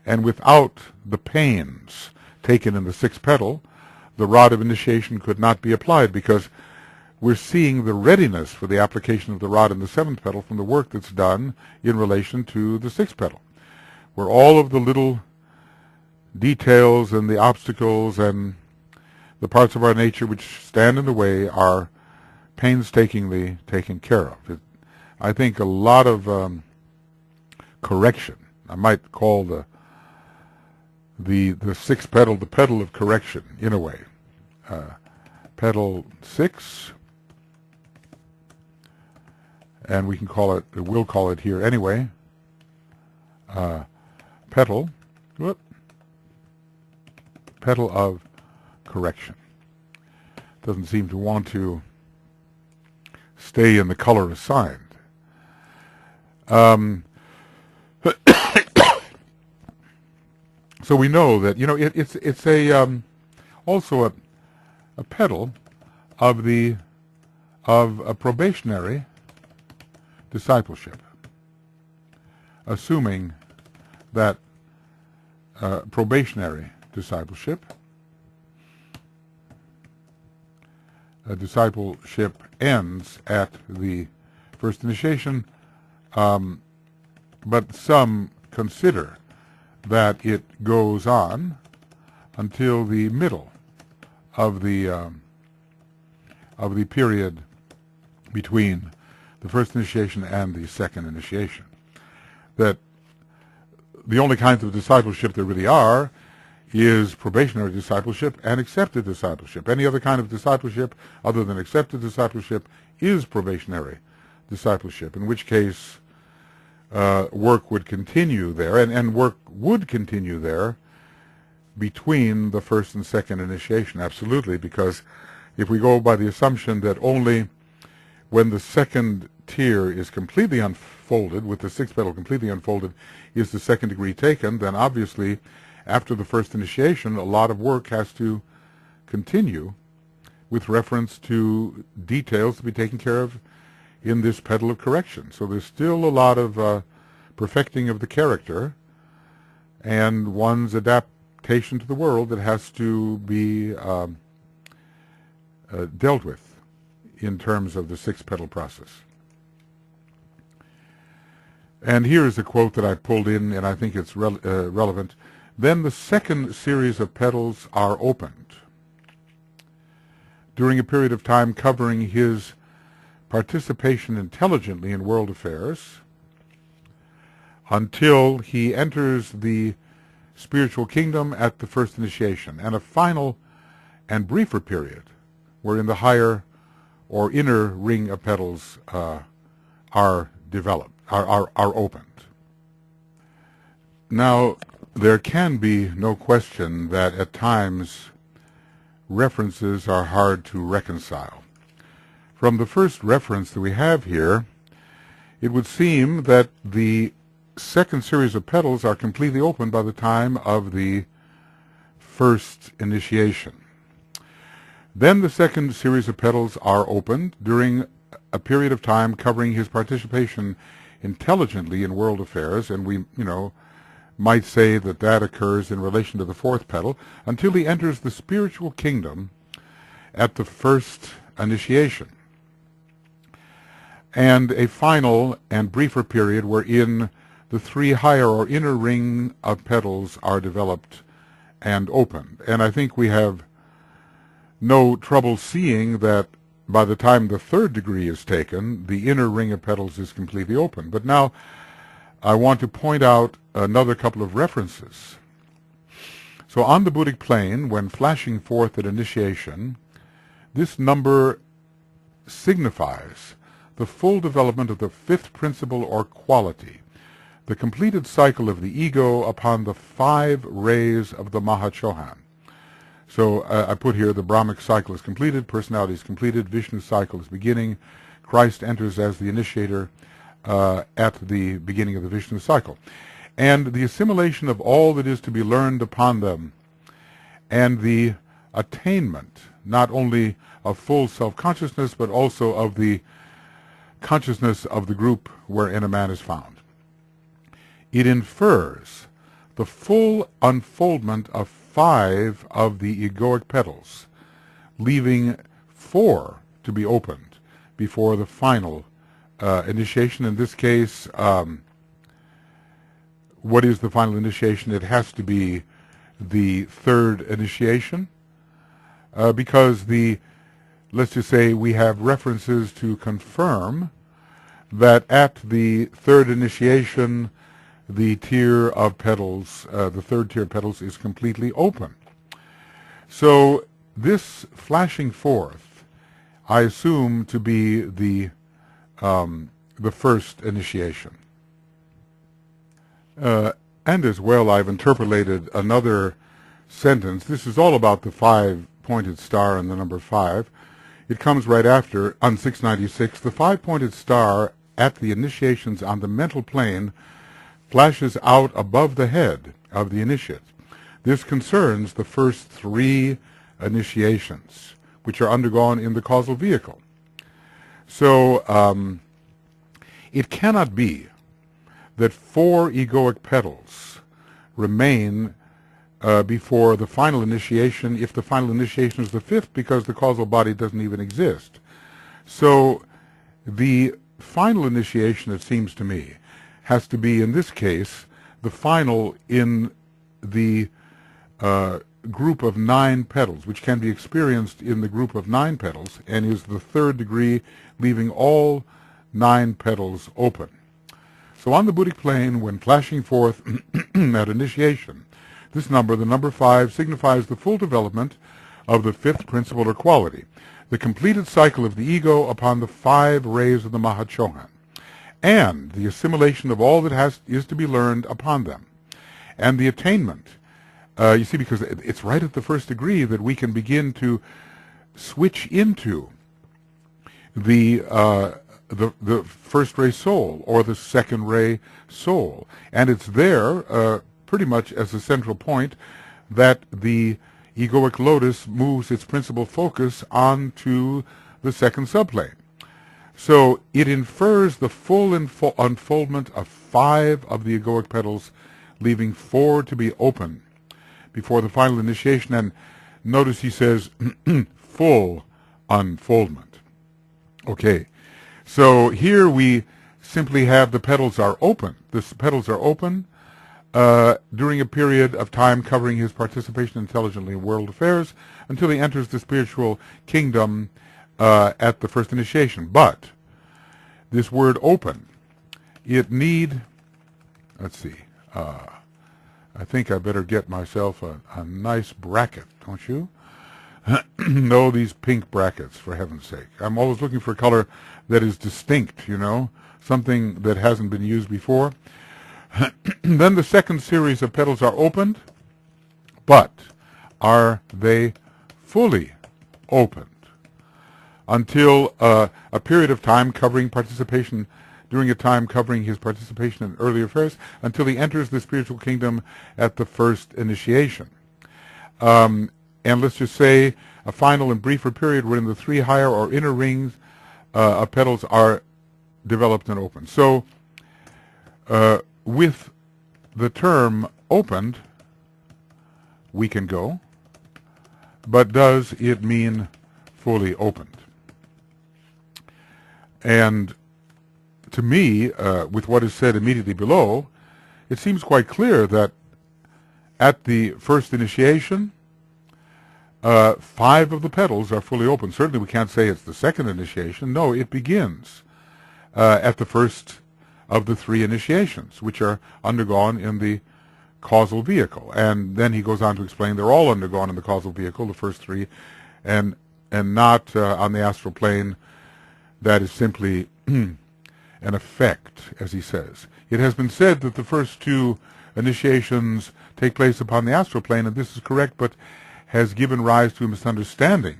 and without the pains taken in the sixth petal, the rod of initiation could not be applied, because we're seeing the readiness for the application of the rod in the seventh petal from the work that's done in relation to the sixth petal, where all of the little details and the obstacles and the parts of our nature which stand in the way are painstakingly taken care of. I think a lot of correction, I might call the sixth petal the petal of correction in a way. Petal 6, and we can call it, we'll call it here anyway, petal of correction. Doesn't seem to want to stay in the color assigned. So we know that, you know, it's also a petal of a probationary discipleship, assuming that probationary discipleship, a discipleship ends at the first initiation, but some consider that it goes on until the middle of the period between the first initiation and the second initiation. That the only kinds of discipleship there really are is probationary discipleship and accepted discipleship. Any other kind of discipleship other than accepted discipleship is probationary discipleship, in which case work would continue there, and work would continue there between the first and second initiation, absolutely, because if we go by the assumption that only when the second tier is completely unfolded, with the sixth petal completely unfolded, is the second degree taken, then obviously after the first initiation a lot of work has to continue with reference to details to be taken care of in this petal of correction. So there's still a lot of perfecting of the character and one's adaptation to the world that has to be dealt with in terms of the sixth petal process. And here is a quote that I pulled in, and I think it's relevant. Then the second series of petals are opened during a period of time covering his participation intelligently in world affairs until he enters the spiritual kingdom at the first initiation, and a final and briefer period wherein the higher or inner ring of petals are developed, are opened. Now, there can be no question that at times references are hard to reconcile. From the first reference that we have here, it would seem that the second series of petals are completely open by the time of the first initiation. Then the second series of petals are opened during a period of time covering his participation intelligently in world affairs, and we, might say that that occurs in relation to the fourth petal, until he enters the spiritual kingdom at the first initiation, and a final and briefer period wherein the three higher or inner ring of petals are developed and opened. And I think we have no trouble seeing that by the time the third degree is taken, the inner ring of petals is completely open. But now I want to point out another couple of references. So on the Buddhic plane, when flashing forth at initiation, this number signifies the full development of the fifth principle or quality, the completed cycle of the ego upon the 5 rays of the Mahachohan. So I put here the Brahmic cycle is completed, personality is completed, Vishnu's cycle is beginning, Christ enters as the initiator at the beginning of the Vishnu cycle. And the assimilation of all that is to be learned upon them, and the attainment not only of full self-consciousness, but also of the consciousness of the group wherein a man is found. It infers the full unfoldment of 5 of the egoic petals, leaving 4 to be opened before the final initiation. In this case, what is the final initiation? It has to be the third initiation, because let's just say we have references to confirm that at the third initiation, the tier of petals, the third tier of petals, is completely open. So this flashing forth, I assume to be the first initiation. And as well, I've interpolated another sentence. This is all about the 5-pointed star and the number 5. It comes right after, on 696, the 5-pointed star at the initiations on the mental plane flashes out above the head of the initiate. This concerns the first 3 initiations, which are undergone in the causal vehicle. So it cannot be that 4 egoic petals remain before the final initiation, if the final initiation is the 5th, because the causal body doesn't even exist. So the final initiation, it seems to me, has to be, in this case, the final in the group of 9 petals, which can be experienced in the group of 9 petals, and is the 3rd degree, leaving all 9 petals open. So on the Buddhic plane, when flashing forth at initiation, this number, the number 5, signifies the full development of the 5th principle or quality, the completed cycle of the ego upon the 5 rays of the Mahachohan, and the assimilation of all that is to be learned upon them, and the attainment. You see, because it's right at the 1st degree that we can begin to switch into the 1st ray soul or the 2nd ray soul, and it's there pretty much as a central point that the egoic lotus moves its principal focus onto the 2nd subplane. So it infers the full unfoldment of 5 of the egoic petals, leaving 4 to be open before the final initiation. And notice he says full unfoldment. Okay, so here we simply have the petals are open. The petals are open during a period of time covering his participation intelligently in world affairs until he enters the spiritual kingdom at the 1st initiation. But this word open, it need, let's see, I think I better get myself a nice bracket, don't you? No, these pink brackets, for heaven's sake. I'm always looking for a color that is distinct, you know, something that hasn't been used before. Then the 2nd series of petals are opened, but are they fully opened? Until a period of time covering participation, during a time covering his participation in early affairs, until he enters the spiritual kingdom at the 1st initiation. And let's just say a final and briefer period wherein the 3 higher or inner rings of petals are developed and opened. So with the term opened, we can go, but does it mean fully opened? And to me, with what is said immediately below, it seems quite clear that at the 1st initiation, 5 of the petals are fully open. Certainly we can't say it's the second initiation. No, it begins at the first of the 3 initiations, which are undergone in the causal vehicle. And then he goes on to explain they're all undergone in the causal vehicle, the first 3, and not on the astral plane. That is simply an effect, as he says. It has been said that the first 2 initiations take place upon the astral plane, and this is correct, but has given rise to a misunderstanding.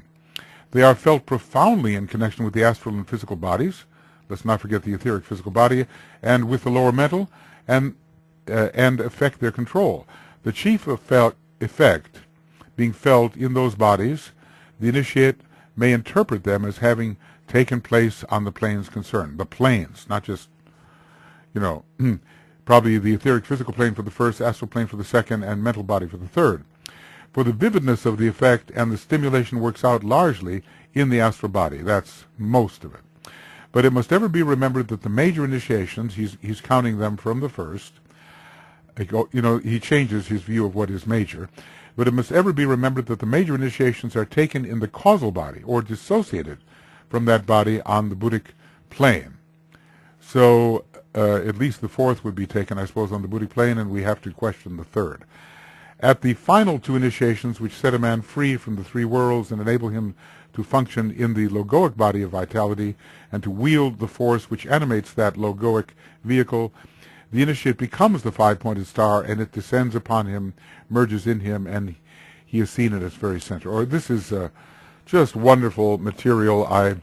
They are felt profoundly in connection with the astral and physical bodies. Let's not forget the etheric physical body, and with the lower mental, and affect their control. The chief effect being felt in those bodies, the initiate may interpret them as having taken place on the planes concerned. The planes, not just, probably the etheric physical plane for the first, astral plane for the second, and mental body for the third. For the vividness of the effect and the stimulation works out largely in the astral body. That's most of it. But it must ever be remembered that the major initiations, he's counting them from the first, he changes his view of what is major, but it must ever be remembered that the major initiations are taken in the causal body, or dissociated from that body on the Buddhic plane. So at least the 4th would be taken, I suppose, on the Buddhic plane, and we have to question the 3rd. At the final 2 initiations, which set a man free from the 3 worlds and enable him to function in the logoic body of vitality and to wield the force which animates that logoic vehicle, the initiate becomes the 5-pointed star, and it descends upon him, merges in him, and he is seen at its very center. Or this is just wonderful material. I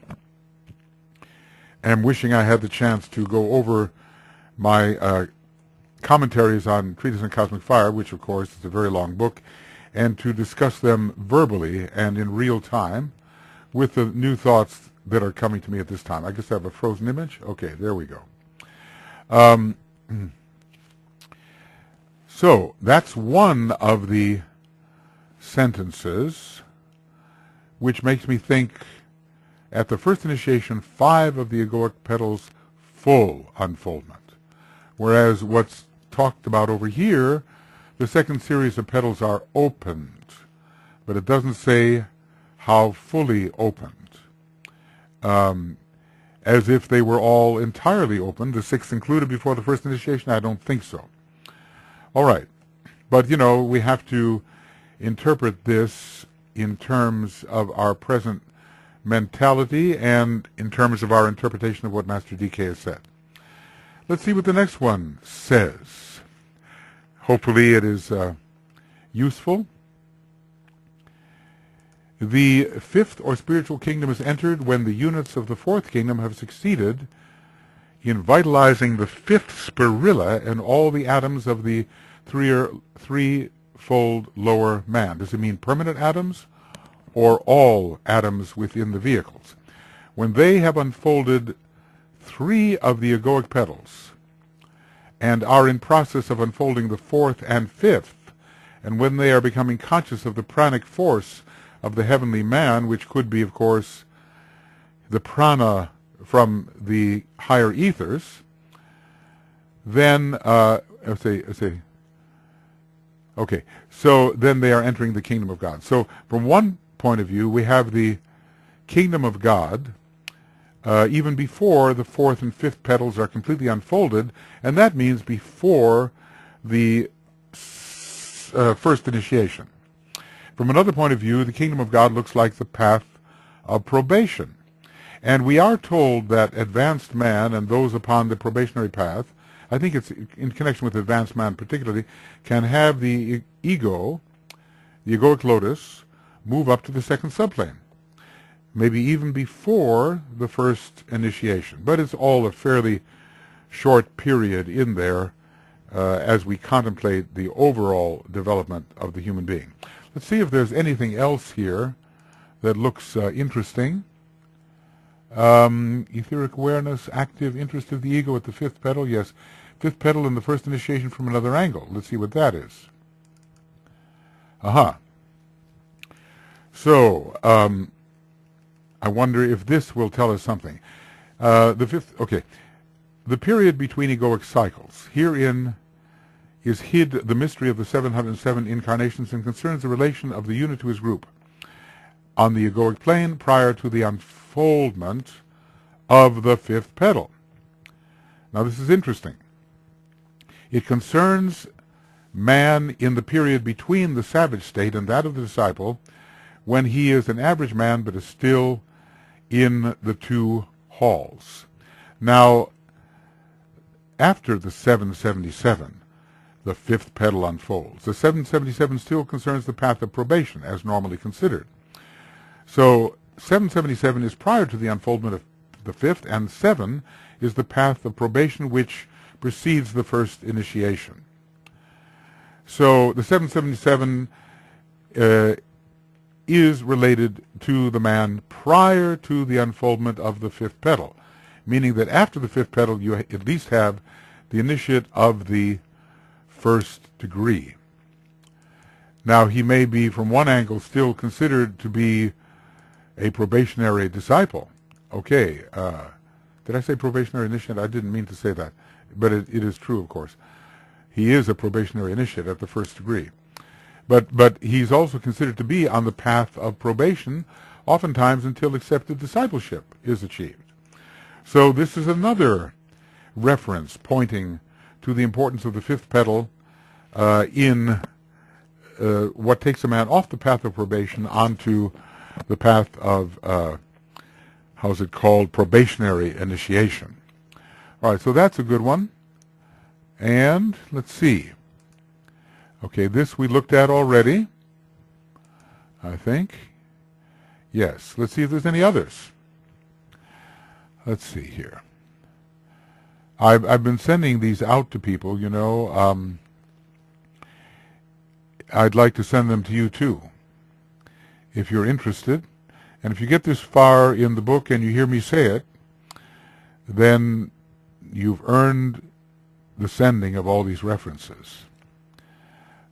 am wishing I had the chance to go over my commentaries on Treatise on Cosmic Fire, which of course is a very long book, and to discuss them verbally and in real time with the new thoughts that are coming to me at this time. I guess I have a frozen image. Okay, there we go. So that's one of the sentences which makes me think at the first initiation 5 of the egoic petals full unfoldment, whereas what's talked about over here, the second series of petals are opened, but it doesn't say how fully opened, as if they were all entirely opened. The 6th included before the first initiation? I don't think so. All right, but we have to interpret this in terms of our present mentality and in terms of our interpretation of what Master DK has said. Let's see what the next one says. Hopefully it is useful. The 5th or spiritual kingdom is entered when the units of the 4th kingdom have succeeded in vitalizing the 5th spirillae and all the atoms of the threefold lower man. Does it mean permanent atoms or all atoms within the vehicles? When they have unfolded 3 of the egoic petals and are in process of unfolding the 4th and 5th, and when they are becoming conscious of the pranic force of the heavenly man, which could be, of course, the prana from the higher ethers, then, so then they are entering the kingdom of God. So from one point of view, we have the kingdom of God, even before the 4th and 5th petals are completely unfolded, and that means before the first initiation. From another point of view, the kingdom of God looks like the path of probation. And we are told that advanced man and those upon the probationary path, I think it's in connection with advanced man particularly, can have the ego, the egoic lotus, move up to the 2nd subplane, maybe even before the first initiation. But it's all a fairly short period in there as we contemplate the overall development of the human being. Let's see if there's anything else here that looks interesting. Etheric awareness, active interest of the ego at the 5th petal. Yes, 5th petal in the first initiation from another angle. Let's see what that is. So, I wonder if this will tell us something. The period between egoic cycles. Herein is hid the mystery of the 707 incarnations and concerns the relation of the unit to his group. on the egoic plane prior to the unfoldment of the fifth petal. Now this is interesting. It concerns man in the period between the savage state and that of the disciple, when he is an average man but is still in the two halls. Now, after the 777, the fifth petal unfolds. The 777 still concerns the path of probation, as normally considered. So 777 is prior to the unfoldment of the fifth, and 7 is the path of probation which precedes the first initiation. So the 777 is related to the man prior to the unfoldment of the fifth petal, meaning that after the fifth petal you at least have the initiate of the first degree. Now he may be, from one angle, still considered to be a probationary disciple. Okay, did I say probationary initiate? I didn't mean to say that, but it is true, of course. He is a probationary initiate at the first degree. But he's also considered to be on the path of probation, oftentimes until accepted discipleship is achieved. So this is another reference pointing to the importance of the fifth petal in what takes a man off the path of probation onto the path of, how's it called, probationary initiation. All right, so that's a good one. And let's see. Okay, this we looked at already, I think. Yes, let's see if there's any others. Let's see here. I've been sending these out to people, you know. I'd like to send them to you too, if you're interested. And if you get this far in the book and you hear me say it, then you've earned the sending of all these references.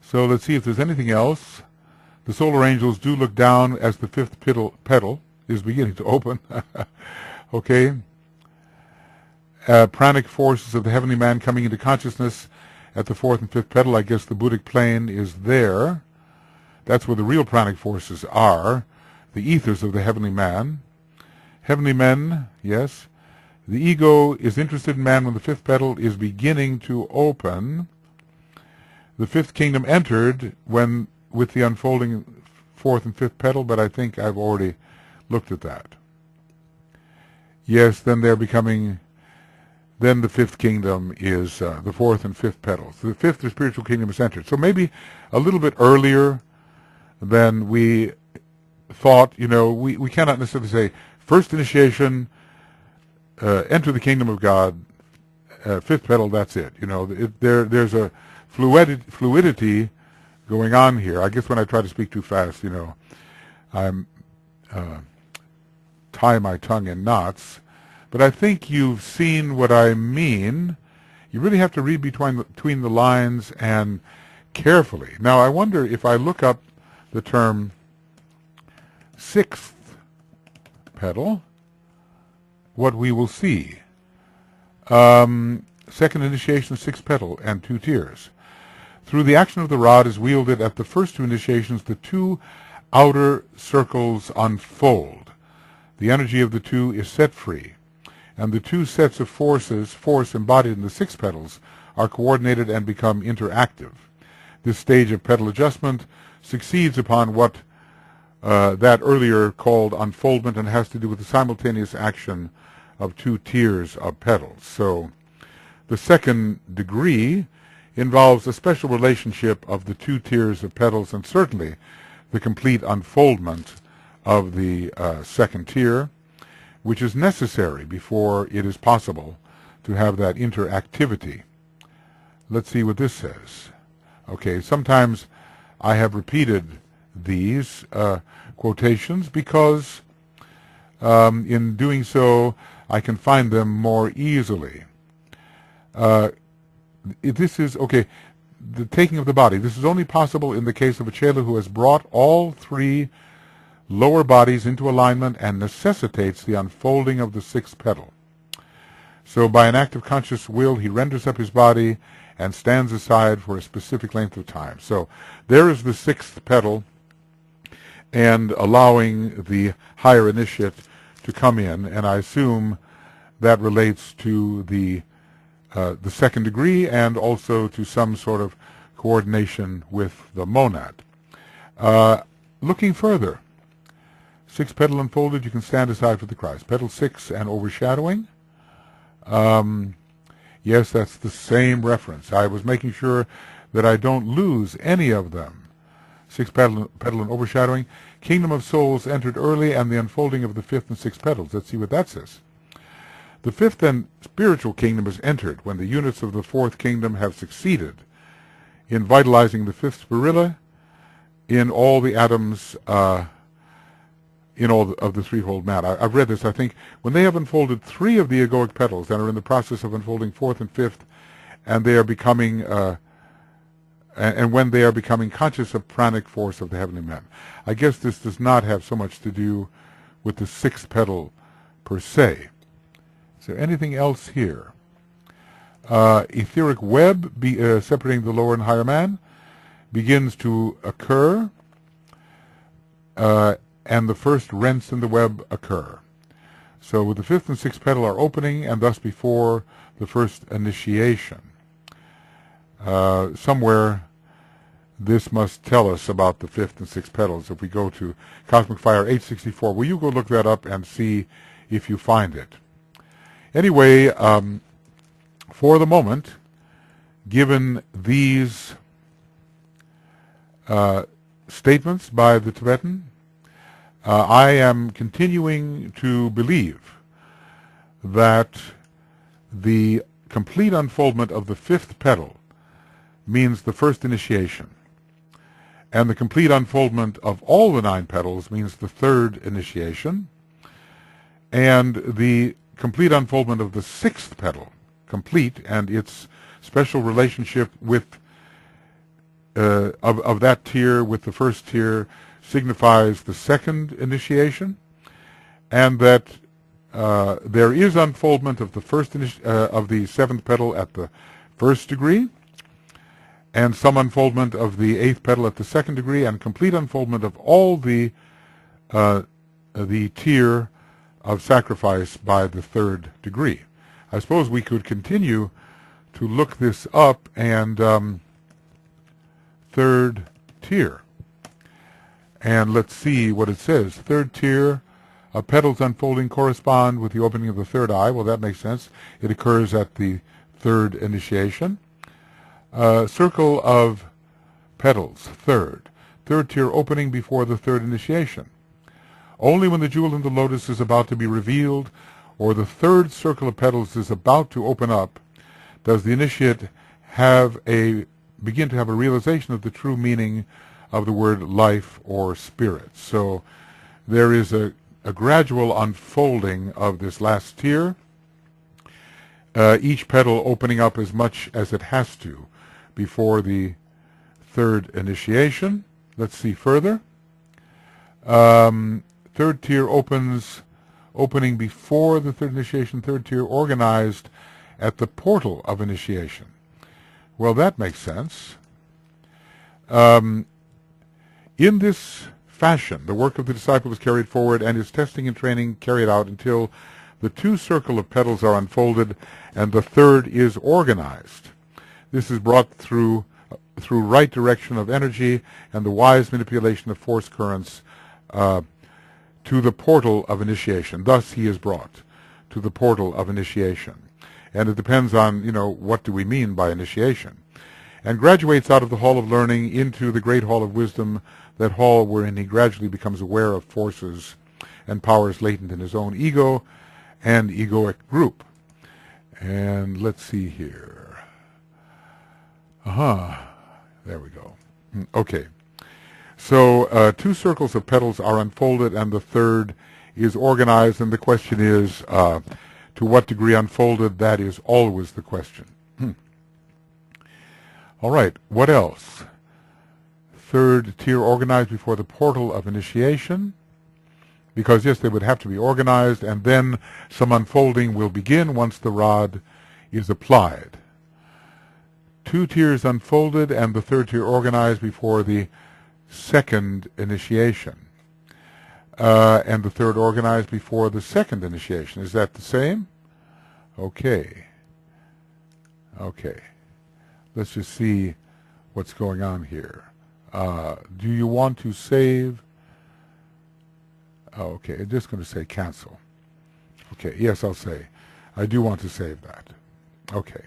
So let's see if there's anything else. The solar angels do look down as the fifth petal is beginning to open. Okay. Pranic forces of the heavenly man coming into consciousness at the fourth and fifth petal. I guess the Buddhic plane is there. That's where the real pranic forces are. The ethers of the heavenly man. Heavenly men, yes. The ego is interested in man when the fifth petal is beginning to open. The fifth kingdom entered when with the unfolding fourth and fifth petal, but I think I've already looked at that. Yes, then they're becoming, then the fifth kingdom is the fourth and fifth petals. The fifth, the spiritual kingdom, is entered. So maybe a little bit earlier than we thought. You know, we cannot necessarily say first initiation, enter the kingdom of God, fifth petal, that's it. You know, there's a fluidity going on here. I guess when I try to speak too fast, you know, I'm tie my tongue in knots. But I think you've seen what I mean. You really have to read between the lines and carefully. Now, I wonder if I look up the term sixth petal, what we will see. Second initiation, sixth petal, and 2 tiers. Through the action of the rod is wielded at the first 2 initiations, the 2 outer circles unfold. The energy of the 2 is set free, and the 2 sets of force embodied in the 6 petals are coordinated and become interactive. This stage of petal adjustment succeeds upon what that earlier called unfoldment, and has to do with the simultaneous action of 2 tiers of petals. So the second degree involves a special relationship of the 2 tiers of petals, and certainly the complete unfoldment of the second tier, which is necessary before it is possible to have that interactivity. Let's see what this says. Okay, sometimes I have repeated these quotations because in doing so I can find them more easily. This is, okay, the taking of the body. This is only possible in the case of a chela who has brought all 3 lower bodies into alignment and necessitates the unfolding of the 6th petal. So by an act of conscious will, he renders up his body and stands aside for a specific length of time. So there is the 6th petal, and allowing the higher initiate to come in, and I assume that relates to the second degree and also to some sort of coordination with the monad. Looking further, sixth petal unfolded, you can stand aside for the Christ. Petal 6 and overshadowing. Yes, that's the same reference. I was making sure that I don't lose any of them. Sixth petal and overshadowing. Kingdom of souls entered early, and the unfolding of the fifth and sixth petals. Let's see what that says. The fifth and spiritual kingdom is entered when the units of the fourth kingdom have succeeded in vitalizing the fifth spirillae in all the atoms in all of the threefold man. I've read this. I think when they have unfolded 3 of the egoic petals and are in the process of unfolding fourth and fifth, and they are becoming and when they are becoming conscious of pranic force of the heavenly man. I guess this does not have so much to do with the sixth petal per se. Is there anything else here? Etheric web separating the lower and higher man begins to occur, and the first rents in the web occur. So the fifth and sixth petal are opening, and thus before the first initiation. Somewhere this must tell us about the fifth and sixth petals. If we go to Cosmic Fire 864, will you go look that up and see if you find it? Anyway, for the moment, given these statements by the Tibetan, I am continuing to believe that the complete unfoldment of the fifth petal means the first initiation, and the complete unfoldment of all the 9 petals means the third initiation, and the complete unfoldment of the sixth petal, complete, and its special relationship with of that tier with the first tier signifies the second initiation, and that there is unfoldment of the first of the seventh petal at the first degree, and some unfoldment of the eighth petal at the second degree, and complete unfoldment of all the tier of sacrifice by the third degree. I suppose we could continue to look this up, and third tier. And let's see what it says. Third tier of petals unfolding correspond with the opening of the third eye. Well, that makes sense. It occurs at the third initiation. Circle of petals, third. Third tier opening before the third initiation. Only when the jewel in the lotus is about to be revealed, or the third circle of petals is about to open up, does the initiate begin to have a realization of the true meaning of the word life or spirit. So there is a gradual unfolding of this last tier, each petal opening up as much as it has to before the third initiation. Let's see further. Third tier opening before the third initiation, third tier organized at the portal of initiation. Well, that makes sense. In this fashion, the work of the disciple is carried forward, and his testing and training carried out until the 2 circle of petals are unfolded and the third is organized. This is brought through right direction of energy and the wise manipulation of force currents to the portal of initiation. Thus he is brought to the portal of initiation. And it depends on, what do we mean by initiation. And graduates out of the hall of learning into the great hall of wisdom, that hall wherein he gradually becomes aware of forces and powers latent in his own ego and egoic group. And let's see here. There we go. Okay. So 2 circles of petals are unfolded, and the third is organized, and the question is, to what degree unfolded? That is always the question. All right, what else? Third tier organized before the portal of initiation, because yes, they would have to be organized, and then some unfolding will begin once the rod is applied. 2 tiers unfolded, and the third tier organized before the second initiation. and the third organized before the second initiation. Is that the same? Okay. Okay. Let's just see what's going on here. Do you want to save? Oh, okay, I'm just going to say cancel. Okay, yes, I'll say. I do want to save that. Okay.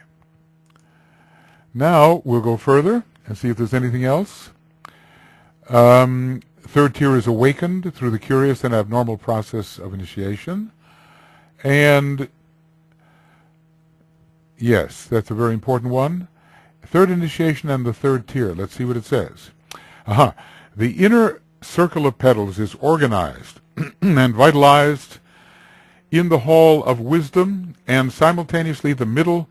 Now we'll go further and see if there's anything else. Third tier is awakened through the curious and abnormal process of initiation. And yes, that's a very important one. Third initiation and the third tier. Let's see what it says. The inner circle of petals is organized and vitalized in the hall of wisdom, and simultaneously the middle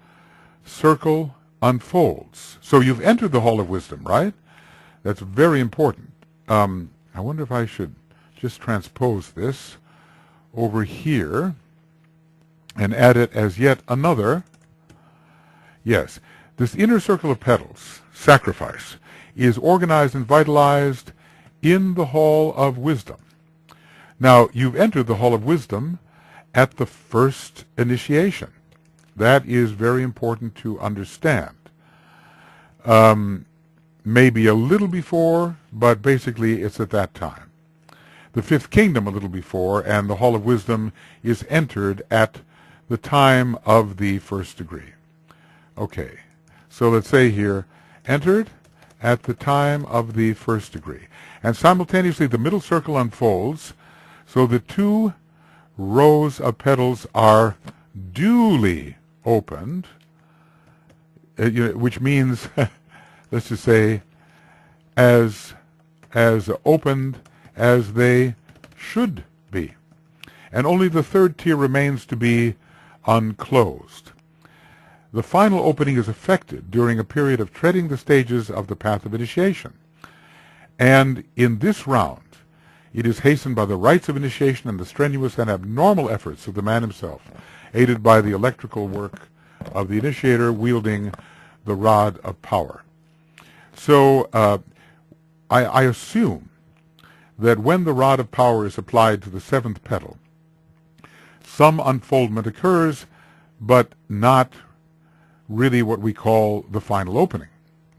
circle unfolds. So you've entered the hall of wisdom, right? That's very important. I wonder if I should just transpose this over here and add it as yet another. Yes, this inner circle of petals, sacrifice, is organized and vitalized in the hall of wisdom. Now, you've entered the hall of wisdom at the first initiation. That is very important to understand. Maybe a little before, but basically it's at that time. The fifth kingdom a little before, and the hall of wisdom is entered at the time of the first degree. Okay, so let's say here, entered at the time of the first degree. And simultaneously the middle circle unfolds, so the two rows of petals are duly opened, which means, let's just say, as opened as they should be. And only the third tier remains to be unclosed. The final opening is effected during a period of treading the stages of the path of initiation. And in this round, it is hastened by the rites of initiation and the strenuous and abnormal efforts of the man himself, aided by the electrical work of the initiator wielding the rod of power. So I assume that when the rod of power is applied to the seventh petal, some unfoldment occurs, but not really what we call the final opening,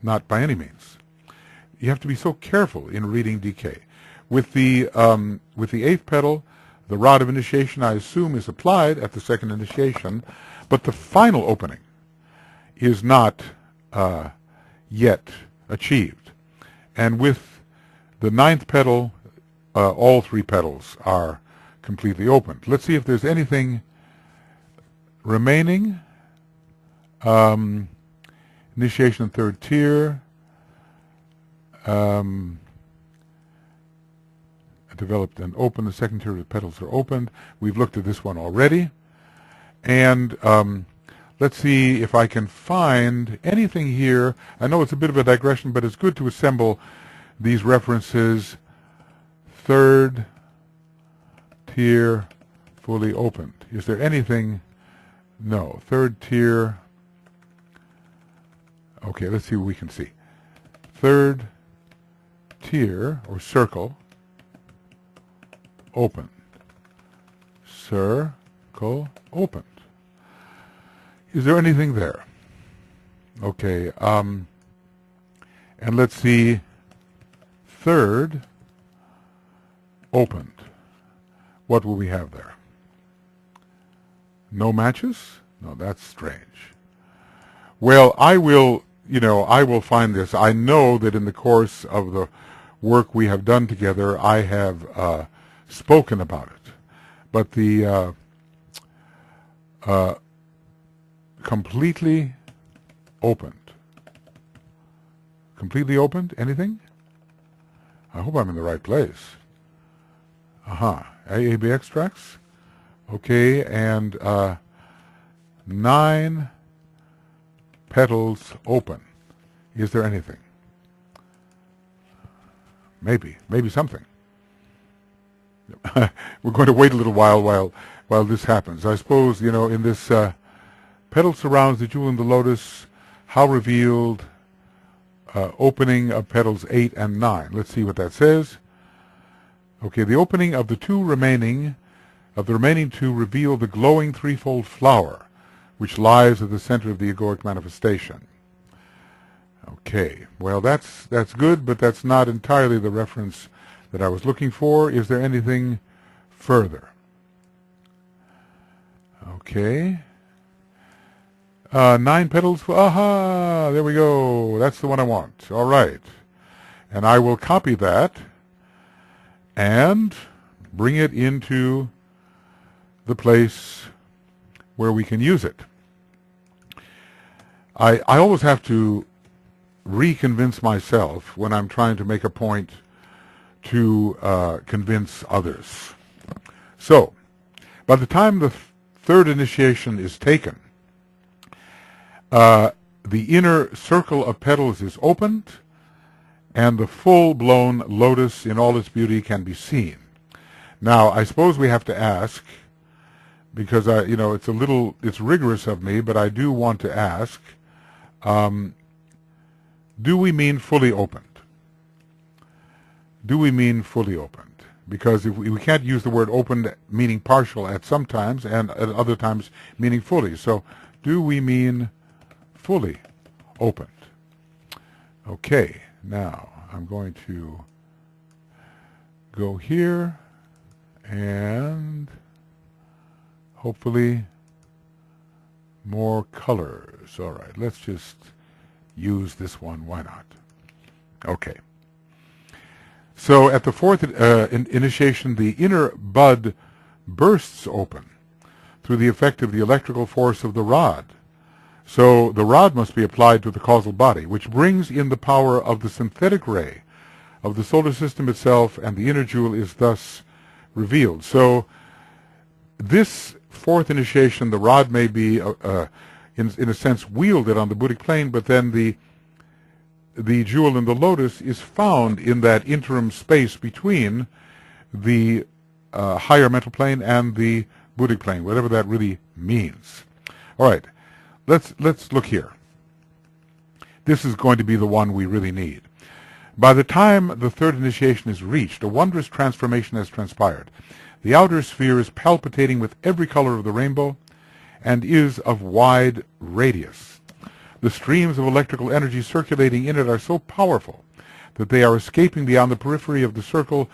not by any means. You have to be so careful in reading decay. With the eighth petal, the rod of initiation, I assume, is applied at the second initiation, but the final opening is not yet achieved. And with the ninth petal, all three petals are completely opened. Let's see if there's anything remaining. Initiation and third tier. Developed and opened. The second tier of the petals are opened. We've looked at this one already. And let's see if I can find anything here. I know it's a bit of a digression, but it's good to assemble these references. Third tier fully opened. Is there anything? No. Third tier. Okay, let's see what we can see. Third tier or circle opened. Circle opened. Is there anything there? Okay, and let's see. Third opened. What will we have there? No matches? No, that's strange. Well, I will find this. I know that in the course of the work we have done together, I have spoken about it. But the completely opened. Completely opened? Anything? I hope I'm in the right place. AAB extracts. Okay, and 9 petals open. Is there anything? Maybe something. We're going to wait a little while this happens. I suppose, in this petal surrounds the jewel in the lotus, how revealed, opening of petals 8 and 9. Let's see what that says. Okay, the opening of the remaining two reveal the glowing threefold flower, which lies at the center of the egoic manifestation. Okay, well that's good, but that's not entirely the reference that I was looking for. Is there anything further? Okay. 9 petals. Aha! There we go. That's the one I want. All right. And I will copy that and bring it into the place where we can use it. I always have to reconvince myself when I'm trying to make a point to convince others. So, by the time the third initiation is taken, the inner circle of petals is opened, and the full-blown lotus in all its beauty can be seen. Now, I suppose we have to ask, because it's rigorous of me, but I do want to ask, do we mean fully opened? Do we mean fully opened? Because if we can't use the word opened meaning partial at some times, and at other times meaning fully. So, do we mean fully opened? Okay, now I'm going to go here and hopefully more colors. All right, let's just use this one. Why not? Okay. So at the fourth initiation, the inner bud bursts open through the effect of the electrical force of the rod. So the rod must be applied to the causal body, which brings in the power of the synthetic ray of the solar system itself, and the inner jewel is thus revealed. So this fourth initiation, the rod may be, in a sense, wielded on the Buddhic plane, but then the jewel in the lotus is found in that interim space between the higher mental plane and the Buddhic plane, whatever that really means. All right, let's look here. This is going to be the one we really need. By the time the third initiation is reached, a wondrous transformation has transpired. The outer sphere is palpitating with every color of the rainbow and is of wide radius. The streams of electrical energy circulating in it are so powerful that they are escaping beyond the periphery of the circle,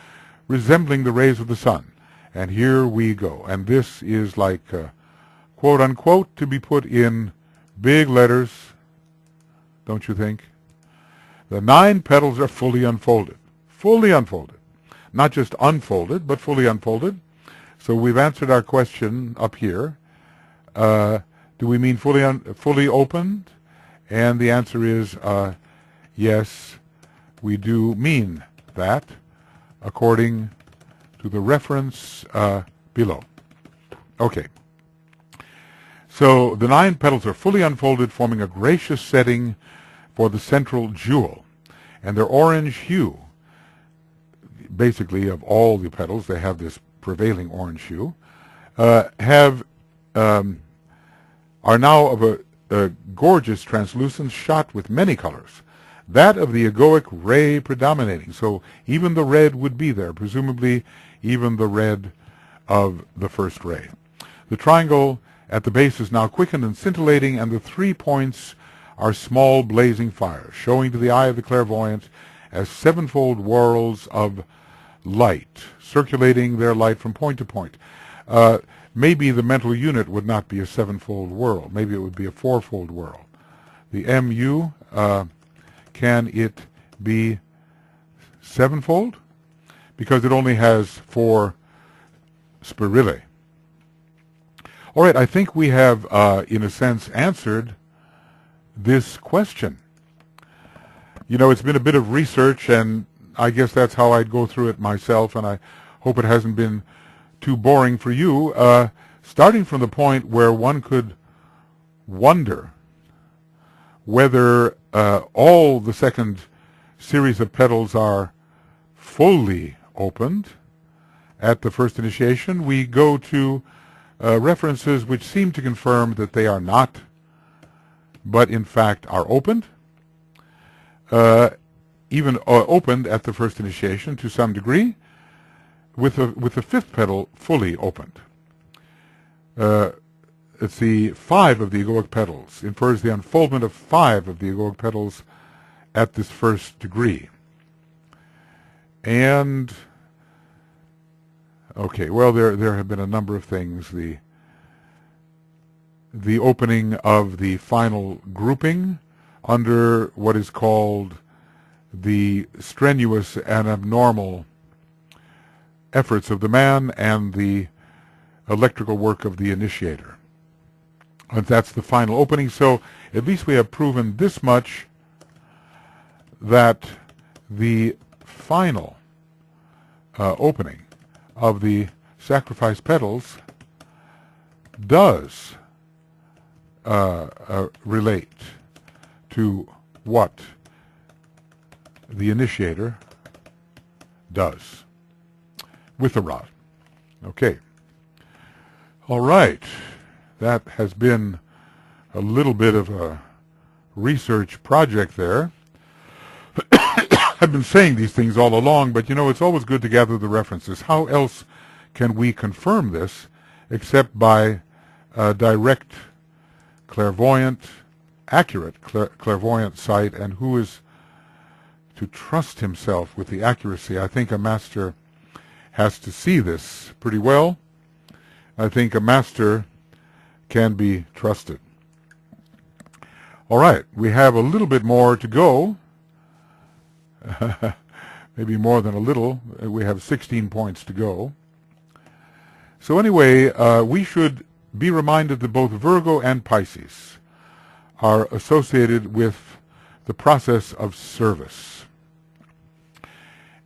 resembling the rays of the sun. And here we go. And this is like, quote unquote, to be put in big letters, don't you think? The 9 petals are fully unfolded. Fully unfolded. Not just unfolded, but fully unfolded. So we've answered our question up here. Do we mean fully opened? And the answer is yes, we do mean that, according to the reference below. Okay. So the 9 petals are fully unfolded, forming a gracious setting for the central jewel. And their orange hue, basically of all the petals, they have this prevailing orange hue, are now of a gorgeous translucence shot with many colors, that of the egoic ray predominating. So even the red would be there, presumably even the red of the first ray. The triangle at the base is now quickened and scintillating, and the 3 points are small blazing fires, showing to the eye of the clairvoyant as 7-fold whorls of light, circulating their light from point to point. Maybe the mental unit would not be a 7-fold whirl. Maybe it would be a 4-fold whirl. The MU, can it be 7-fold? Because it only has 4 spirillae. All right, I think we have, in a sense, answered this question. You know, it's been a bit of research, and I guess that's how I'd go through it myself, and I hope it hasn't been too boring for you. Starting from the point where one could wonder whether all the second series of petals are fully opened at the first initiation, we go to references which seem to confirm that they are not, but in fact are opened, even opened at the first initiation to some degree, with the fifth petal fully opened. It's the 5 of the egoic petals, infers the unfoldment of 5 of the egoic petals at this first degree. And, okay, well, there have been a number of things. The opening of the final grouping under what is called the strenuous and abnormal efforts of the man and the electrical work of the initiator. And that's the final opening. So at least we have proven this much, that the final opening of the sacrifice petals does relate to what the initiator does with the rod. Okay. All right. That has been a little bit of a research project there. I've been saying these things all along, but you know, it's always good to gather the references. How else can we confirm this except by direct, clairvoyant, accurate clairvoyant sight? And who is to trust himself with the accuracy? I think a master has to see this pretty well. I think a master can be trusted. All right, we have a little bit more to go. Maybe more than a little. We have 16 points to go. So anyway, we should be reminded that both Virgo and Pisces are associated with the process of service.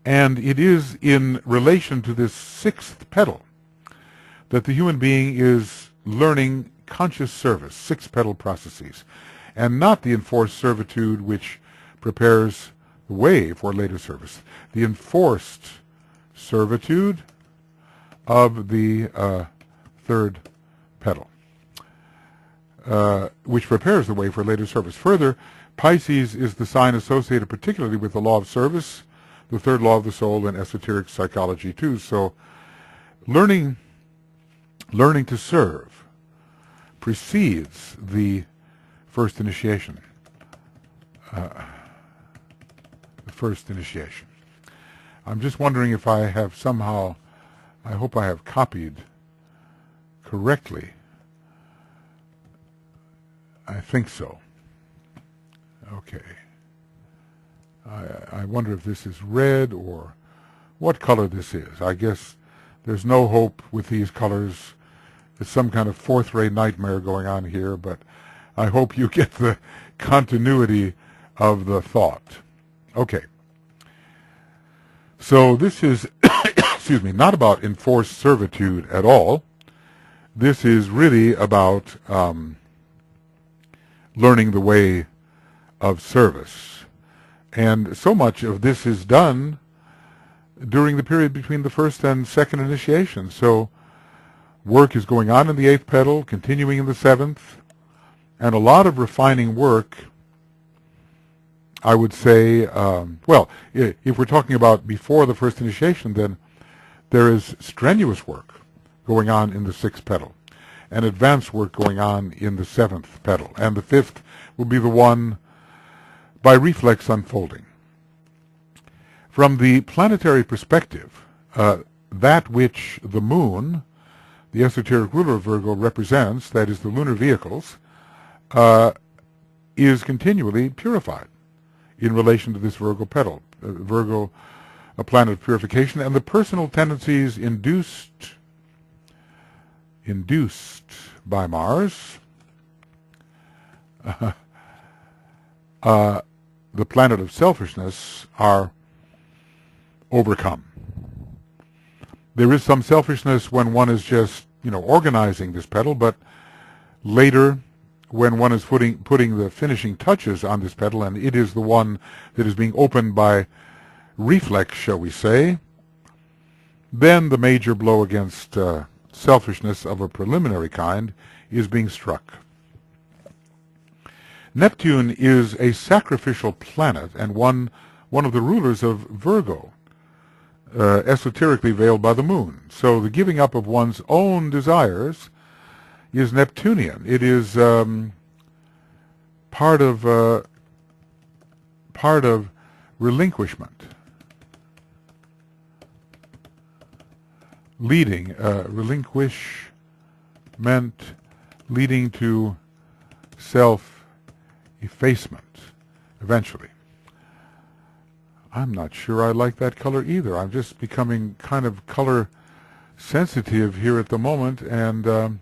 And it is in relation to this 6th petal that the human being is learning conscious service, 6-petal processes, and not the enforced servitude which prepares the way for later service. The enforced servitude of the 3rd petal, which prepares the way for later service. Further, Pisces is the sign associated particularly with the law of service, the 3rd law of the soul, and esoteric psychology too. So learning to serve precedes the first initiation. I'm just wondering if I have somehow, I hope I have copied correctly. I think so. Okay. I wonder if this is red or what color this is. I guess there's no hope with these colors. It's some kind of 4th-rate nightmare going on here, but I hope you get the continuity of the thought. Okay. So this is, excuse me, not about enforced servitude at all. This is really about learning the way of service. And so much of this is done during the period between the 1st and 2nd initiation. So work is going on in the 8th petal, continuing in the 7th, and a lot of refining work, I would say, well, if we're talking about before the 1st initiation, then there is strenuous work going on in the 6th petal, and advanced work going on in the 7th petal, and the 5th will be the one by reflex unfolding. From the planetary perspective, that which the moon, the esoteric ruler of Virgo, represents, that is the lunar vehicles, is continually purified in relation to this Virgo petal. Virgo, a planet of purification, and the personal tendencies induced by Mars, the planet of selfishness, are overcome. There is some selfishness when one is just, organizing this petal, but later, when one is putting the finishing touches on this petal, and it is the one that is being opened by reflex, shall we say, then the major blow against selfishness of a preliminary kind is being struck. Neptune is a sacrificial planet and one of the rulers of Virgo. esoterically veiled by the moon. So the giving up of one's own desires is Neptunian. It is part of relinquishment, relinquishment leading to self-effacement eventually. I'm not sure I like that color either. I'm just becoming kind of color sensitive here at the moment, and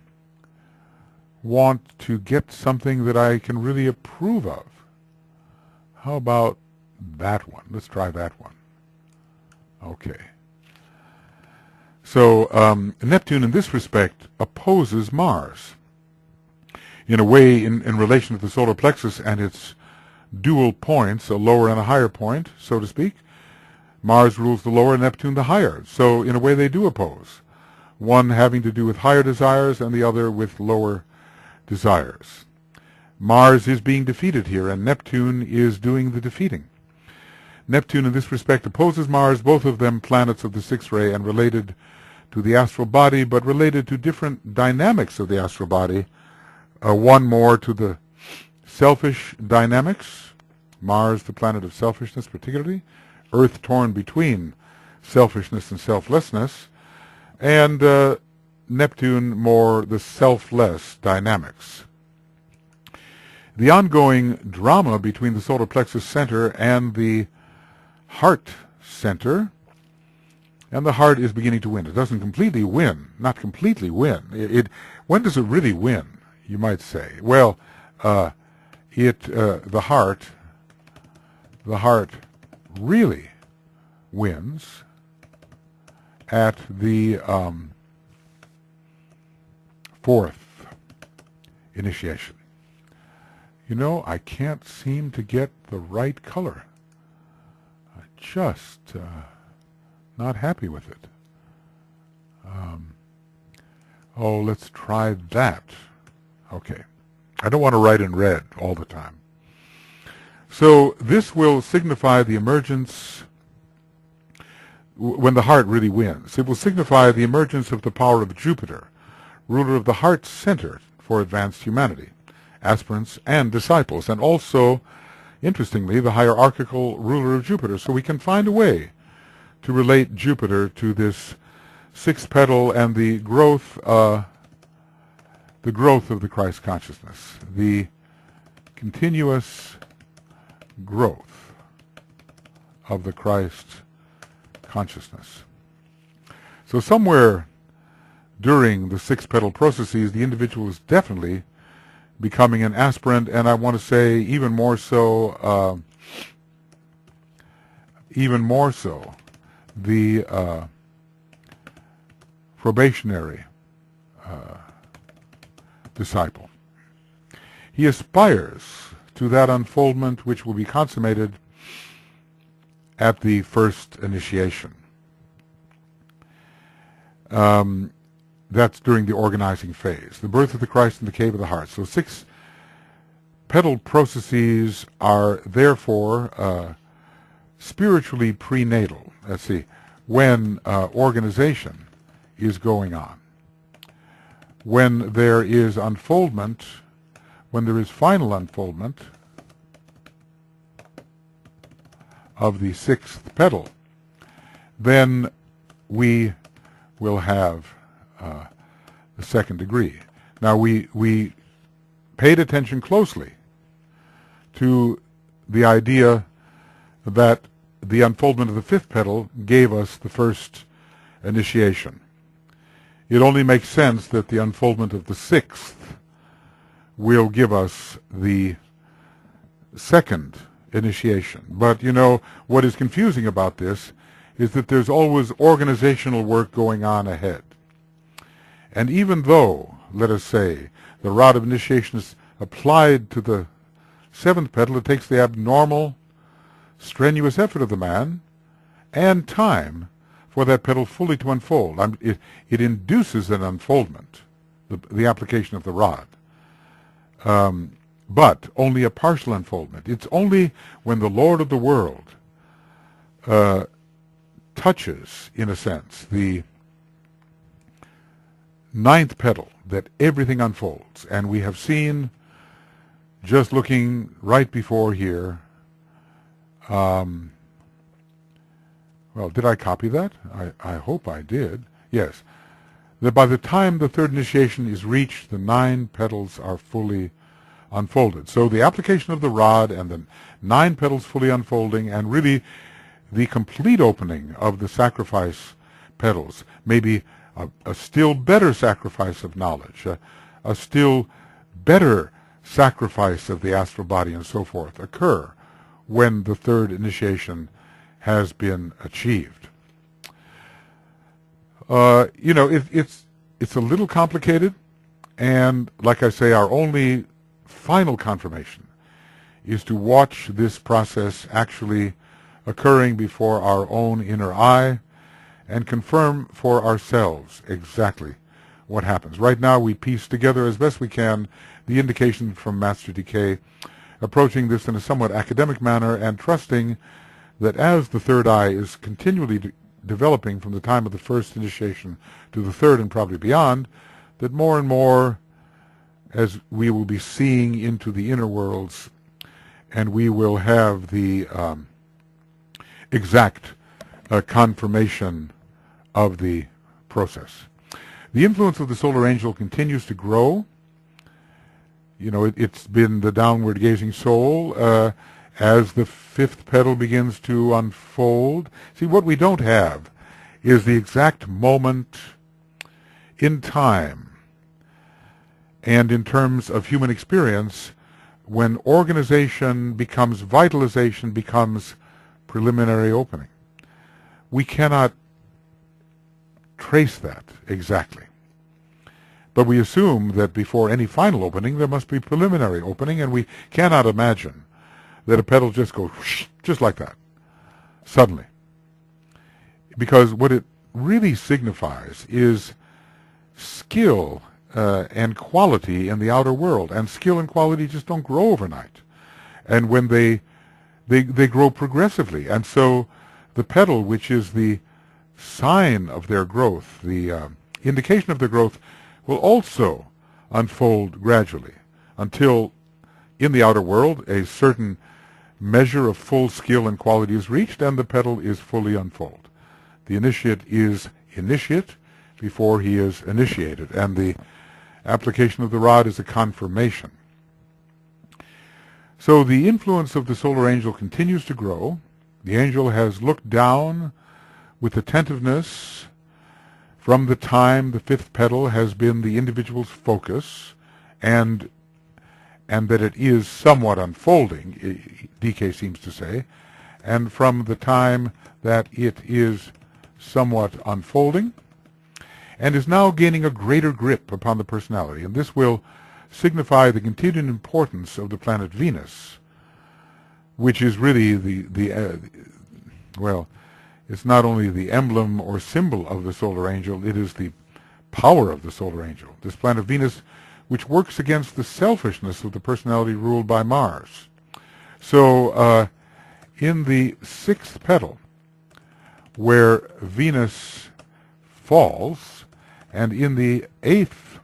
want to get something that I can really approve of. How about that one? Let's try that one. Okay. So Neptune in this respect opposes Mars. In a way, in relation to the solar plexus and its dual points, a lower and a higher point, so to speak. Mars rules the lower, Neptune the higher. So in a way they do oppose. One having to do with higher desires and the other with lower desires. Mars is being defeated here, and Neptune is doing the defeating. Neptune in this respect opposes Mars, both of them planets of the sixth ray and related to the astral body, but related to different dynamics of the astral body. One more to the selfish dynamics, Mars the planet of selfishness particularly, Earth torn between selfishness and selflessness, and Neptune more the selfless dynamics. The ongoing drama between the solar plexus center and the heart center, and the heart is beginning to win. It doesn't completely win, not completely win. When does it really win, you might say? Well, the heart really wins at the fourth initiation. You know, I can't seem to get the right color. I just not happy with it. Oh, let's try that. Okay. I don't want to write in red all the time. So this will signify the emergence, when the heart really wins, it will signify the emergence of the power of Jupiter, ruler of the heart center for advanced humanity, aspirants and disciples, and also, interestingly, the hierarchical ruler of Jupiter. So we can find a way to relate Jupiter to this sixth petal and the growth of the Christ consciousness, the continuous growth of the Christ consciousness. So somewhere during the six petal processes, the individual is definitely becoming an aspirant, and I want to say even more so, the probationary disciple. He aspires to that unfoldment which will be consummated at the first initiation. That's during the organizing phase, the birth of the Christ in the cave of the heart. So six petal processes are therefore spiritually prenatal. Let's see, when organization is going on. When there is unfoldment, when there is final unfoldment of the sixth petal, then we will have the second degree. Now we paid attention closely to the idea that the unfoldment of the fifth petal gave us the first initiation. It only makes sense that the unfoldment of the sixth will give us the second initiation. But, you know, what is confusing about this is that there's always organizational work going on ahead. And even though, let us say, the rod of initiation is applied to the seventh petal, it takes the abnormal, strenuous effort of the man and time for that petal fully to unfold. It induces an unfoldment, the application of the rod, but only a partial unfoldment. It's only when the Lord of the world touches, in a sense, the ninth petal, that everything unfolds. And we have seen, just looking right before here, well, did I copy that? I hope I did. Yes. That by the time the third initiation is reached, the 9 petals are fully unfolded. So the application of the rod and the 9 petals fully unfolding, and really the complete opening of the sacrifice petals, maybe a still better sacrifice of knowledge, a still better sacrifice of the astral body and so forth, occur when the third initiation has been achieved. It's a little complicated, and like I say, our only final confirmation is to watch this process actually occurring before our own inner eye and confirm for ourselves exactly what happens. Right now we piece together as best we can the indication from Master Decay, approaching this in a somewhat academic manner and trusting that as the third eye is continually developing from the time of the first initiation to the third and probably beyond, that more and more, as we will be seeing into the inner worlds, and we will have the exact confirmation of the process. The influence of the solar angel continues to grow. It's been the downward gazing soul as the 5th petal begins to unfold. See, what we don't have is the exact moment in time and in terms of human experience when organization becomes vitalization, becomes preliminary opening. We cannot trace that exactly. But we assume that before any final opening there must be preliminary opening, and we cannot imagine that a petal just goes whoosh, just like that, suddenly. Because what it really signifies is skill and quality in the outer world. And skill and quality just don't grow overnight. And when they grow progressively. And so the petal, which is the sign of their growth, the indication of their growth, will also unfold gradually until in the outer world a certain measure of full skill and quality is reached and the petal is fully unfolded. The initiate is initiate before he is initiated, and the application of the rod is a confirmation. So the influence of the solar angel continues to grow. The angel has looked down with attentiveness from the time the 5th petal has been the individual's focus, and that it is somewhat unfolding, DK seems to say, and from the time that it is somewhat unfolding, and is now gaining a greater grip upon the personality. And this will signify the continued importance of the planet Venus, which is really well, it's not only the emblem or symbol of the solar angel, it is the power of the solar angel. This planet Venus, which works against the selfishness of the personality ruled by Mars. So in the 6th petal, where Venus falls, and in the 8th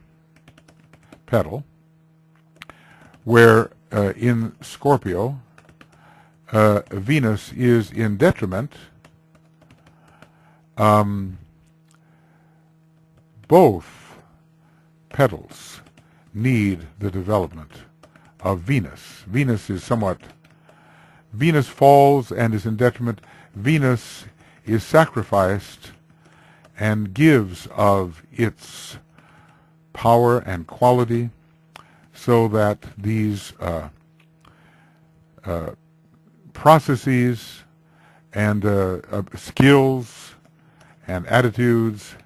petal, where in Scorpio Venus is in detriment, both petals need the development of Venus. Venus falls and is in detriment. Venus is sacrificed and gives of its power and quality so that these processes and skills and attitudes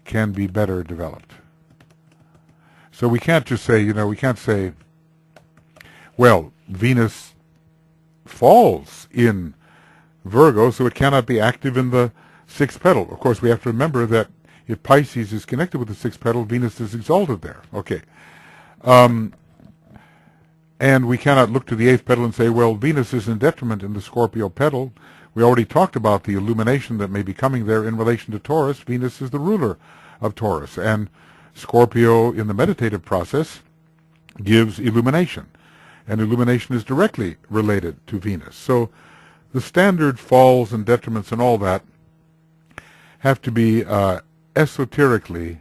can be better developed. So we can't just say, we can't say, well, Venus falls in Virgo, so it cannot be active in the 6th petal. Of course, we have to remember that if Pisces is connected with the 6th petal, Venus is exalted there. Okay. And we cannot look to the eighth petal and say, well, Venus is in detriment in the Scorpio petal. We already talked about the illumination that may be coming there in relation to Taurus. Venus is the ruler of Taurus. And Scorpio, in the meditative process, gives illumination. And illumination is directly related to Venus. So the standard falls and detriments and all that have to be esoterically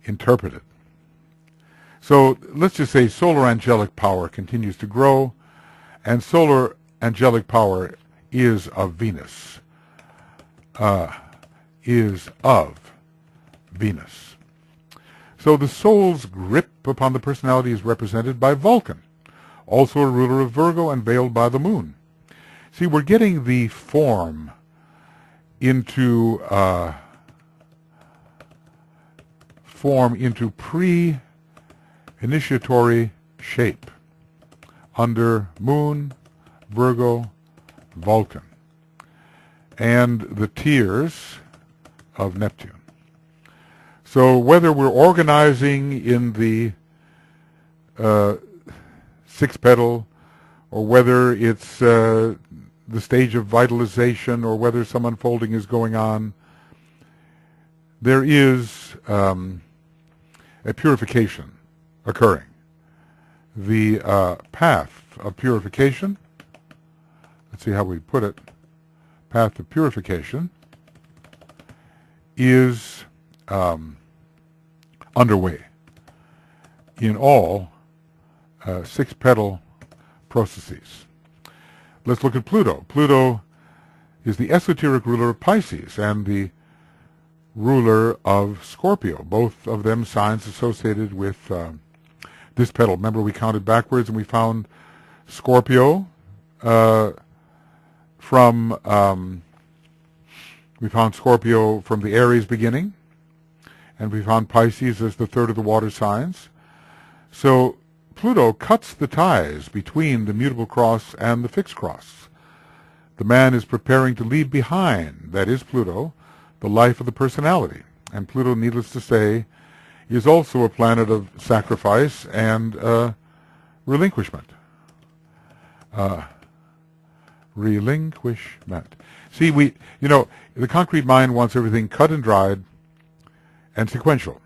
interpreted. So let's just say solar angelic power continues to grow, and solar angelic power is of Venus. So the soul's grip upon the personality is represented by Vulcan, also a ruler of Virgo and veiled by the moon. See, we're getting the form into pre-initiatory shape under Moon, Virgo, Vulcan, and the tiers of Neptune. So whether we're organizing in the sixth petal, or whether it's the stage of vitalization, or whether some unfolding is going on, there is a purification occurring. The path of purification, let's see how we put it, path of purification is underway in all six petal processes. Let's look at Pluto. Pluto is the esoteric ruler of Pisces and the ruler of Scorpio, both of them signs associated with this petal. Remember, we counted backwards and we found Scorpio from the Aries beginning, and we found Pisces as the third of the water signs. So Pluto cuts the ties between the mutable cross and the fixed cross. The man is preparing to leave behind, that is Pluto, the life of the personality. And Pluto, needless to say, is also a planet of sacrifice and relinquishment. Relinquishment. See, the concrete mind wants everything cut and dried and sequential.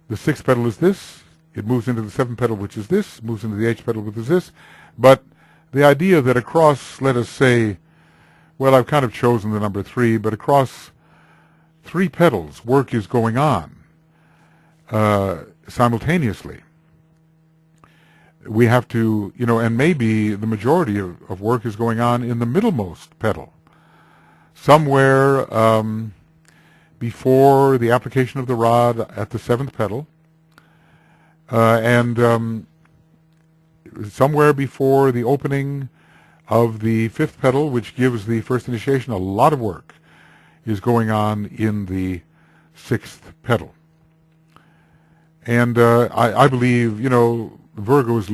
The sixth petal is this. It moves into the seventh petal, which is this. Moves into the eighth petal, which is this. But the idea that across, let us say, well, I've kind of chosen the number 3, but across 3 petals, work is going on simultaneously. We have to, and maybe the majority of work is going on in the middlemost petal, somewhere before the application of the rod at the 7th petal, and somewhere before the opening of the 5th petal, which gives the first initiation. A lot of work is going on in the 6th petal. And I believe, Virgo is a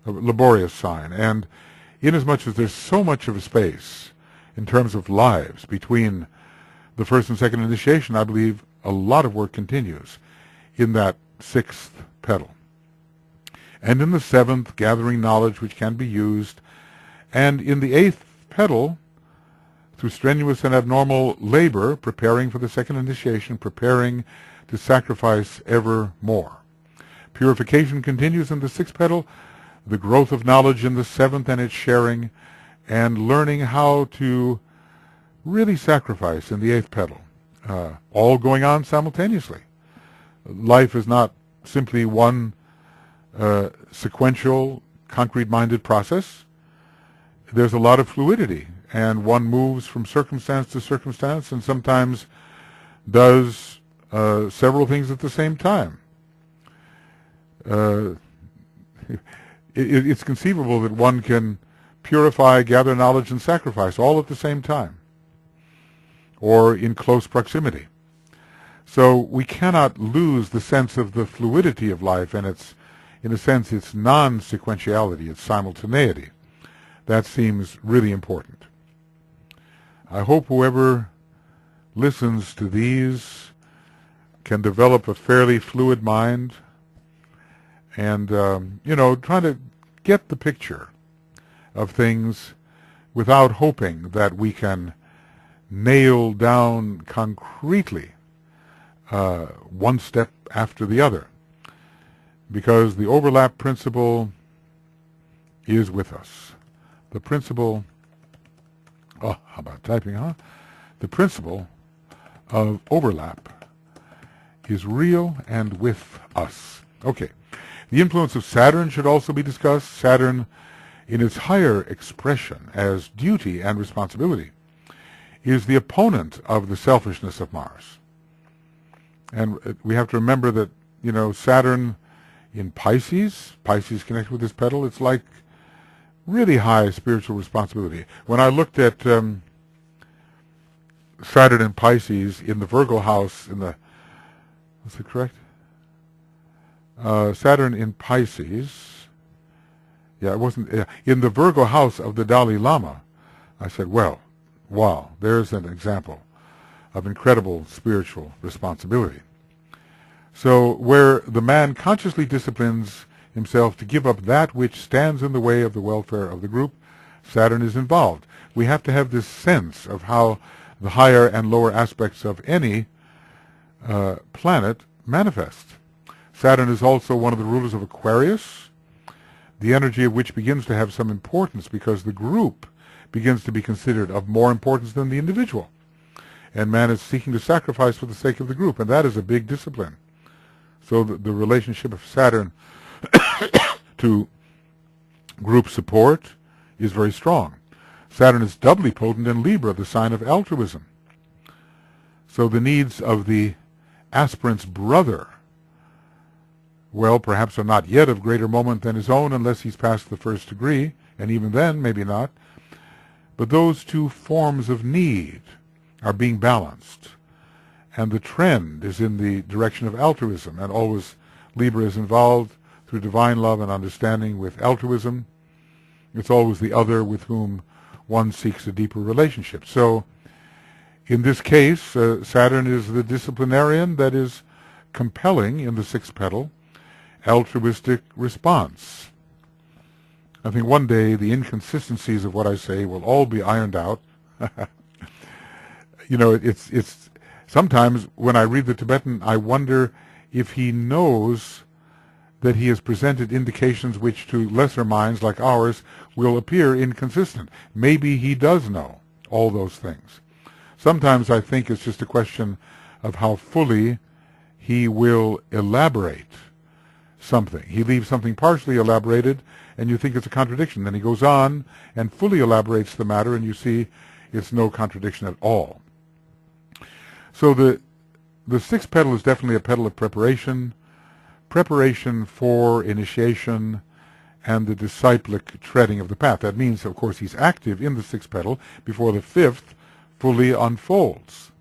laborious sign. And inasmuch as there's so much of a space in terms of lives between the first and second initiation, I believe a lot of work continues in that 6th petal. And in the 7th, gathering knowledge which can be used. And in the 8th petal, through strenuous and abnormal labor, preparing for the second initiation, preparing to sacrifice ever more. Purification continues in the 6th petal, the growth of knowledge in the 7th and its sharing, and learning how to really sacrifice in the 8th petal, all going on simultaneously. Life is not simply one sequential, concrete-minded process. There's a lot of fluidity, and one moves from circumstance to circumstance and sometimes does several things at the same time. It's conceivable that one can purify, gather knowledge, and sacrifice all at the same time, or in close proximity. So we cannot lose the sense of the fluidity of life, and in a sense, its non-sequentiality, its simultaneity. That seems really important. I hope whoever listens to these can develop a fairly fluid mind and trying to get the picture of things without hoping that we can nail down concretely one step after the other, because the overlap principle is with us. The principle, how about typing, huh? The principle of overlap is real and with us. Okay. The influence of Saturn should also be discussed. Saturn, in its higher expression as duty and responsibility, is the opponent of the selfishness of Mars. And we have to remember that, Saturn in Pisces connected with this petal, it's like really high spiritual responsibility. When I looked at Saturn in Pisces in the Virgo house, was it correct? Saturn in Pisces, it wasn't, in the Virgo house of the Dalai Lama, I said, well, wow, there's an example of incredible spiritual responsibility. So where the man consciously disciplines himself to give up that which stands in the way of the welfare of the group, Saturn is involved. We have to have this sense of how the higher and lower aspects of any planet manifest. Saturn is also one of the rulers of Aquarius, the energy of which begins to have some importance because the group begins to be considered of more importance than the individual. And man is seeking to sacrifice for the sake of the group, and that is a big discipline. So the relationship of Saturn to group support is very strong. Saturn is doubly potent in Libra, the sign of altruism. So the needs of the aspirant's brother, well, perhaps are not yet of greater moment than his own unless he's passed the first degree, and even then, maybe not. But those two forms of need are being balanced, and the trend is in the direction of altruism, and always Libra is involved through divine love and understanding with altruism. It's always the other with whom one seeks a deeper relationship. So in this case, Saturn is the disciplinarian that is compelling in the sixth petal altruistic response. I think one day the inconsistencies of what I say will all be ironed out. It's sometimes when I read the Tibetan, I wonder if he knows that he has presented indications which to lesser minds like ours will appear inconsistent. Maybe he does know all those things. Sometimes I think it's just a question of how fully he will elaborate something. He leaves something partially elaborated, and you think it's a contradiction. Then he goes on and fully elaborates the matter, and you see it's no contradiction at all. So the sixth petal is definitely a petal of preparation for initiation and the disciplic treading of the path. That means, of course, he's active in the sixth petal before the fifth fully unfolds.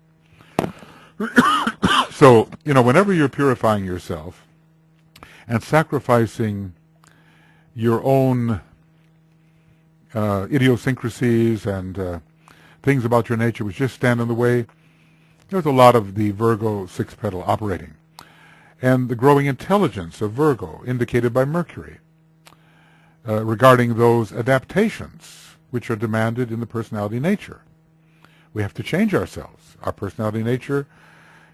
So, whenever you're purifying yourself and sacrificing your own idiosyncrasies and things about your nature which just stand in the way, there's a lot of the Virgo sixth petal operating. And the growing intelligence of Virgo, indicated by Mercury, regarding those adaptations which are demanded in the personality nature. We have to change ourselves. Our personality nature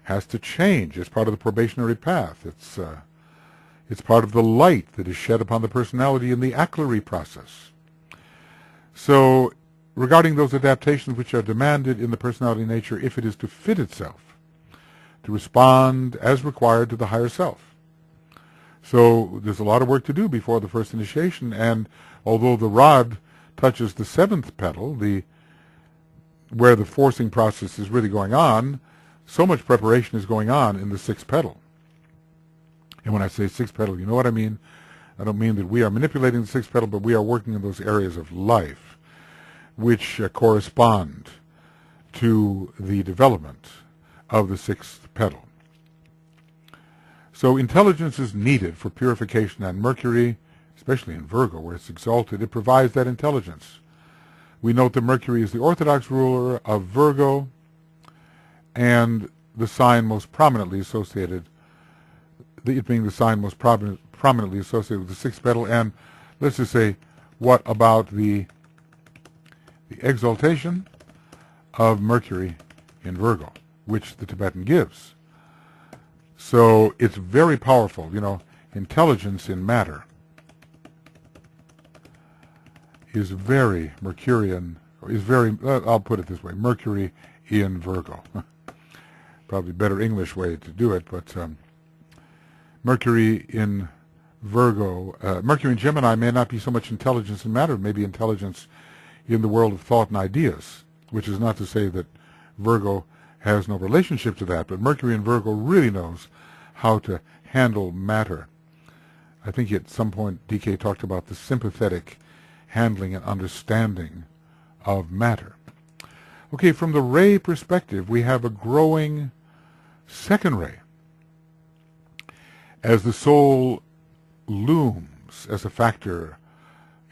has to change. It's part of the probationary path. It's part of the light that is shed upon the personality in the aclary process. So, regarding those adaptations which are demanded in the personality nature, if it is to fit itself, to respond as required to the higher self. So there's a lot of work to do before the first initiation, and although the rod touches the seventh petal, where the forcing process is really going on, so much preparation is going on in the sixth petal. And when I say sixth petal, you know what I mean? I don't mean that we are manipulating the sixth petal, but we are working in those areas of life which correspond to the development of the sixth petal. So intelligence is needed for purification, and Mercury, especially in Virgo where it's exalted, it provides that intelligence. We note that Mercury is the orthodox ruler of Virgo and the sign most prominently associated, it being the sign most prominently associated with the sixth petal. And let's just say, what about the exaltation of Mercury in Virgo, which the Tibetan gives? So it's very powerful, intelligence in matter is very Mercurian, I'll put it this way, Mercury in Virgo. Probably better English way to do it, but Mercury in Virgo, Mercury in Gemini may not be so much intelligence in matter, maybe intelligence in the world of thought and ideas, which is not to say that Virgo has no relationship to that, but Mercury in Virgo really knows how to handle matter. I think at some point DK talked about the sympathetic handling and understanding of matter. Okay, from the ray perspective, we have a growing second ray. As the soul looms as a factor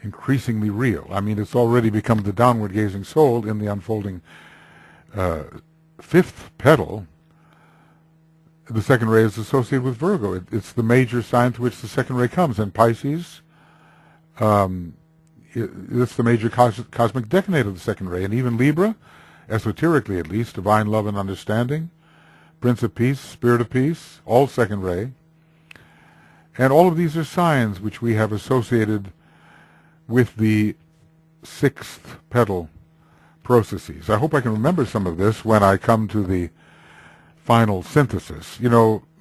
increasingly real. I mean, it's already become the downward-gazing soul in the unfolding fifth petal. The second ray is associated with Virgo. It's the major sign to which the second ray comes. And Pisces, it's the major cosmic decade of the second ray. And even Libra, esoterically at least, divine love and understanding, Prince of Peace, Spirit of Peace, all second ray. And all of these are signs which we have associated with the sixth petal processes. I hope I can remember some of this when I come to the final synthesis.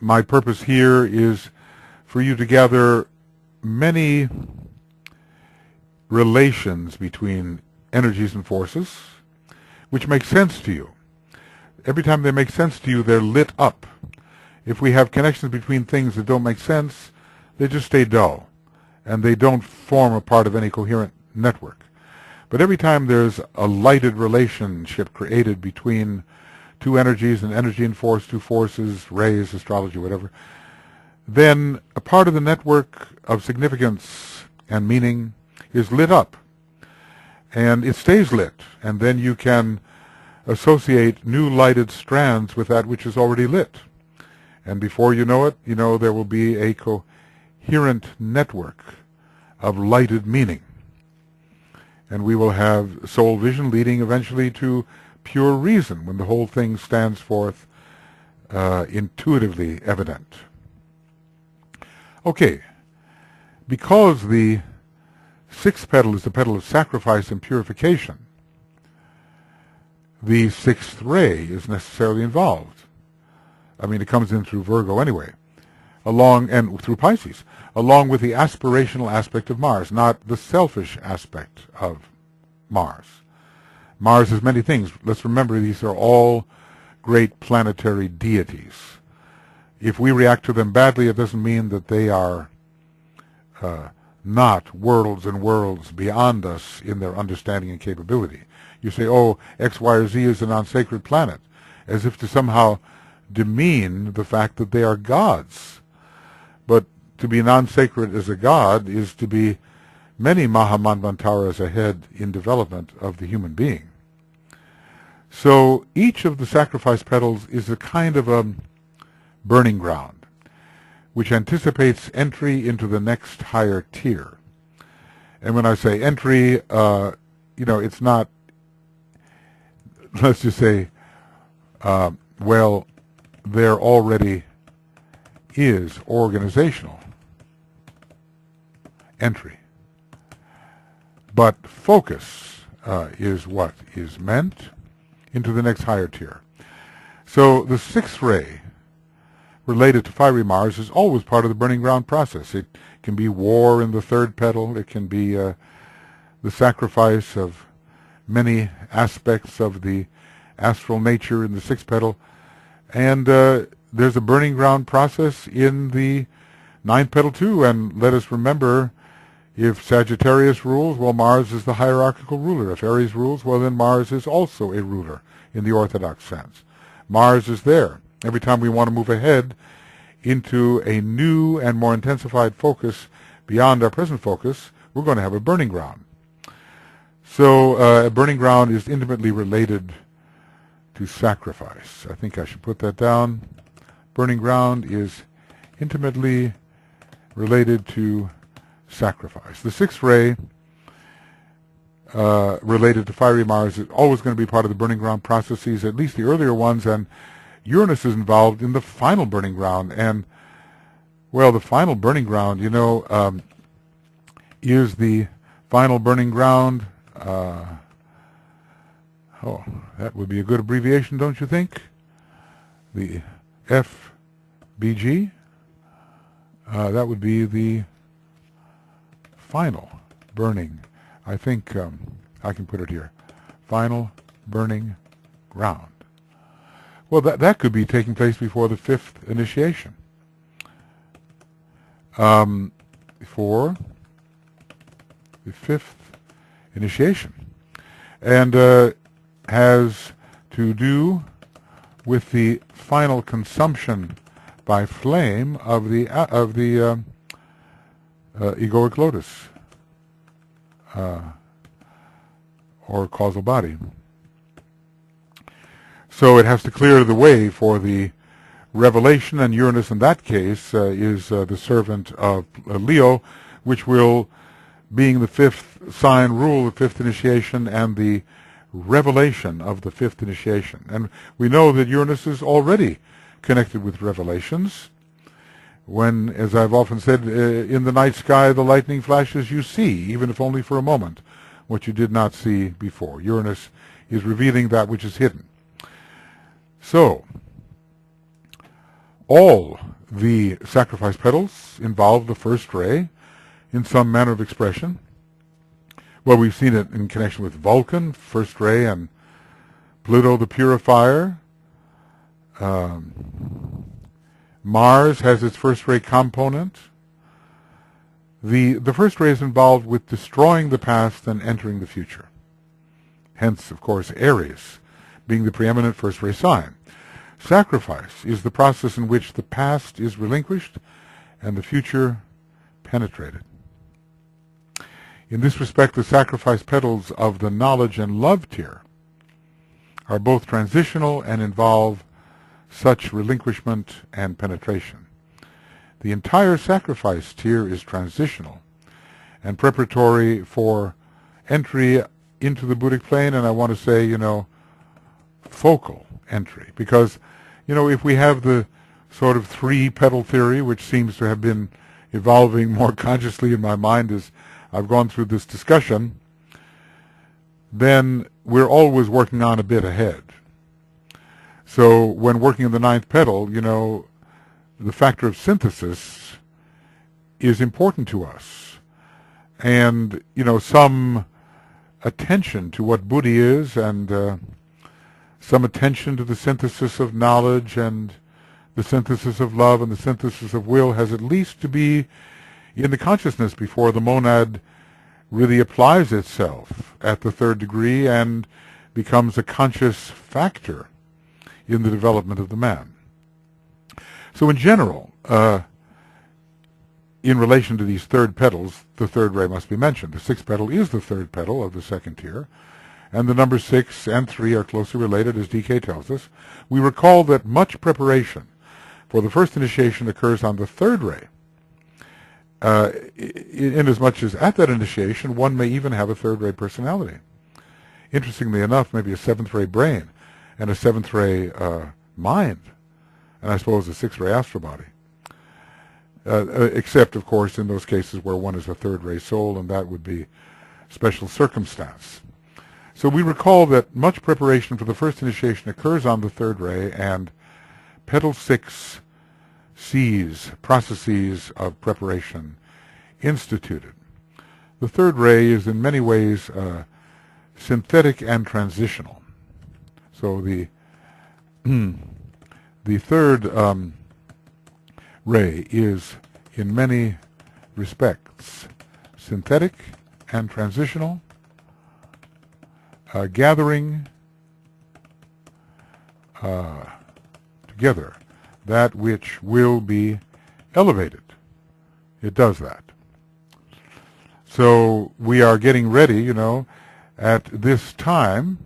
My purpose here is for you to gather many relations between energies and forces which make sense to you. Every time they make sense to you, they're lit up. If we have connections between things that don't make sense, they just stay dull, and they don't form a part of any coherent network. But every time there's a lighted relationship created between two energies, an energy and force, two forces, rays, astrology, whatever, then a part of the network of significance and meaning is lit up. And it stays lit, and then you can associate new lighted strands with that which is already lit. And before you know it, there will be a coherent network of lighted meaning. And we will have soul vision leading eventually to pure reason when the whole thing stands forth intuitively evident. Okay, because the sixth petal is the petal of sacrifice and purification, the sixth ray is necessarily involved. I mean, it comes in through Virgo anyway, and through Pisces, along with the aspirational aspect of Mars, not the selfish aspect of Mars. Mars is many things. Let's remember these are all great planetary deities. If we react to them badly, it doesn't mean that they are not worlds and worlds beyond us in their understanding and capability. You say, oh, X, Y, or Z is a non-sacred planet, as if to somehow demean the fact that they are gods. But to be non-sacred as a god is to be many Mahamanvantaras ahead in development of the human being. So each of the sacrifice petals is a kind of a burning ground, which anticipates entry into the next higher tier. And when I say entry, it's not, let's just say, there already is organizational entry. But focus is what is meant into the next higher tier. So the sixth ray related to fiery Mars is always part of the burning ground process. It can be war in the third petal. It can be the sacrifice of many aspects of the astral nature in the sixth petal. And there's a burning ground process in the ninth petal too. And let us remember, if Sagittarius rules, well, Mars is the hierarchical ruler. If Aries rules, well, then Mars is also a ruler in the orthodox sense. Mars is there. Every time we want to move ahead into a new and more intensified focus beyond our present focus, we're going to have a burning ground. So a burning ground is intimately related to sacrifice. I think I should put that down. Burning ground is intimately related to sacrifice. The sixth ray related to fiery Mars is always going to be part of the burning ground processes, at least the earlier ones, and Uranus is involved in the final burning ground. And, well, the final burning ground, is the final burning ground. That would be a good abbreviation, don't you think? The FBG. That would be the final burning. I think I can put it here. Final burning ground. Well, that could be taking place before the fifth initiation. Before the fifth initiation. And has to do with the final consumption by flame of the egoic lotus, or causal body. So it has to clear the way for the revelation, and Uranus in that case is the servant of Leo, which will, being the fifth sign, rule the fifth initiation and the revelation of the fifth initiation. And we know that Uranus is already connected with revelations. When, as I've often said, in the night sky the lightning flashes, you see, even if only for a moment, what you did not see before. Uranus is revealing that which is hidden. So, all the sacrifice petals involve the first ray in some manner of expression. Well, we've seen it in connection with Vulcan, first ray, and Pluto the purifier. Mars has its first ray component. The first ray is involved with destroying the past and entering the future. Hence, of course, Aries being the preeminent first ray sign. Sacrifice is the process in which the past is relinquished and the future penetrated. In this respect, the sacrifice petals of the knowledge and love tier are both transitional and involve such relinquishment and penetration. The entire sacrifice tier is transitional and preparatory for entry into the Buddhic plane, and I want to say, focal entry. Because, if we have the sort of three-petal theory, which seems to have been evolving more consciously in my mind as I've gone through this discussion, then we're always working on a bit ahead. So when working in the ninth petal, the factor of synthesis is important to us. And, some attention to what Buddhi is, and some attention to the synthesis of knowledge and the synthesis of love and the synthesis of will has at least to be in the consciousness before the monad really applies itself at the third degree and becomes a conscious factor in the development of the man. So in general, in relation to these third petals, the third ray must be mentioned. The sixth petal is the third petal of the second tier, and the numbers 6 and 3 are closely related, as DK tells us. We recall that much preparation for the first initiation occurs on the third ray, inasmuch as at that initiation one may even have a third ray personality. Interestingly enough, maybe a seventh ray brain and a seventh ray mind, and I suppose a sixth ray astral body. Except, of course, in those cases where one is a third ray soul, and that would be special circumstance. So we recall that much preparation for the first initiation occurs on the third ray, and petal 6 sees processes of preparation instituted. The third ray is in many ways synthetic and transitional. So the third ray is in many respects synthetic and transitional, gathering together that which will be elevated. It does that. So we are getting ready, at this time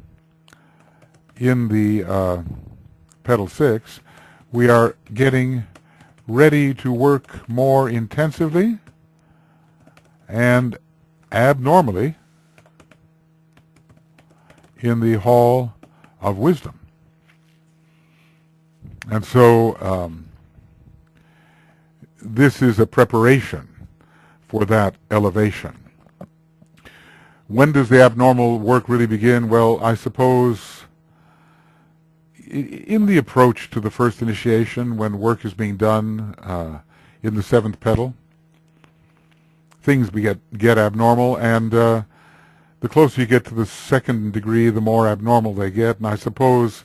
in the petal 6, we are getting ready to work more intensively and abnormally in the hall of wisdom. And so this is a preparation for that elevation. When does the abnormal work really begin? Well, I suppose in the approach to the first initiation, when work is being done in the seventh petal, things get abnormal, and the closer you get to the second degree, the more abnormal they get. And I suppose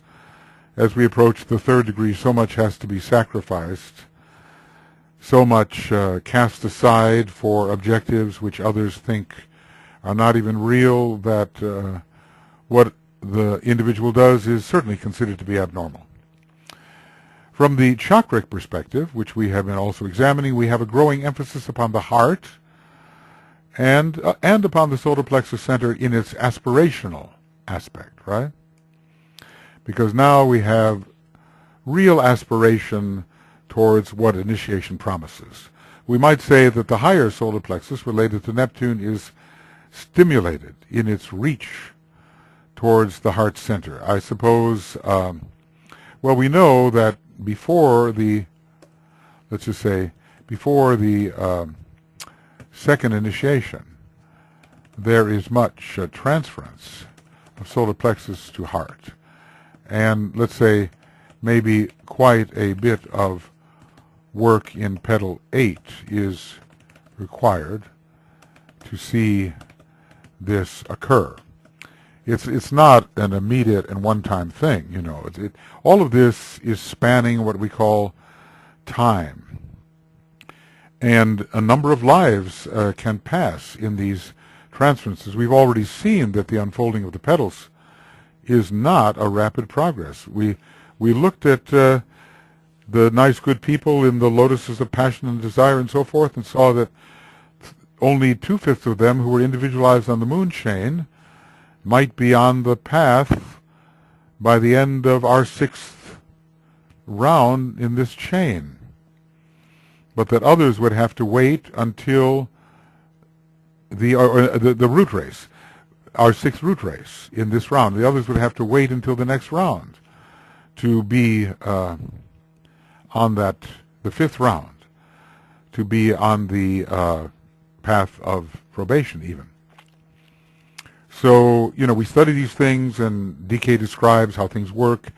as we approach the third degree, so much has to be sacrificed, so much cast aside for objectives which others think are not even real, that what the individual does is certainly considered to be abnormal. From the chakric perspective, which we have been also examining, we have a growing emphasis upon the heart and upon the solar plexus center in its aspirational aspect, right? Because now we have real aspiration towards what initiation promises. We might say that the higher solar plexus related to Neptune is stimulated in its reach towards the heart center. I suppose, well, we know that before the, let's just say, before the second initiation, there is much transference of solar plexus to heart. And let's say maybe quite a bit of work in petal 8 is required to see this occur. It's not an immediate and one-time thing, you know. All of this is spanning what we call time. And a number of lives can pass in these transferences. We've already seen that the unfolding of the petals is not a rapid progress. We looked at the nice, good people in the lotuses of passion and desire and so forth, and saw that only 2/5 of them who were individualized on the moon chain might be on the path by the end of our 6th round in this chain, but that others would have to wait until the root race, our 6th root race in this round. The others would have to wait until the next round to be on that, the 5th round, to be on the path of probation even. So, you know, we study these things, and DK describes how things work,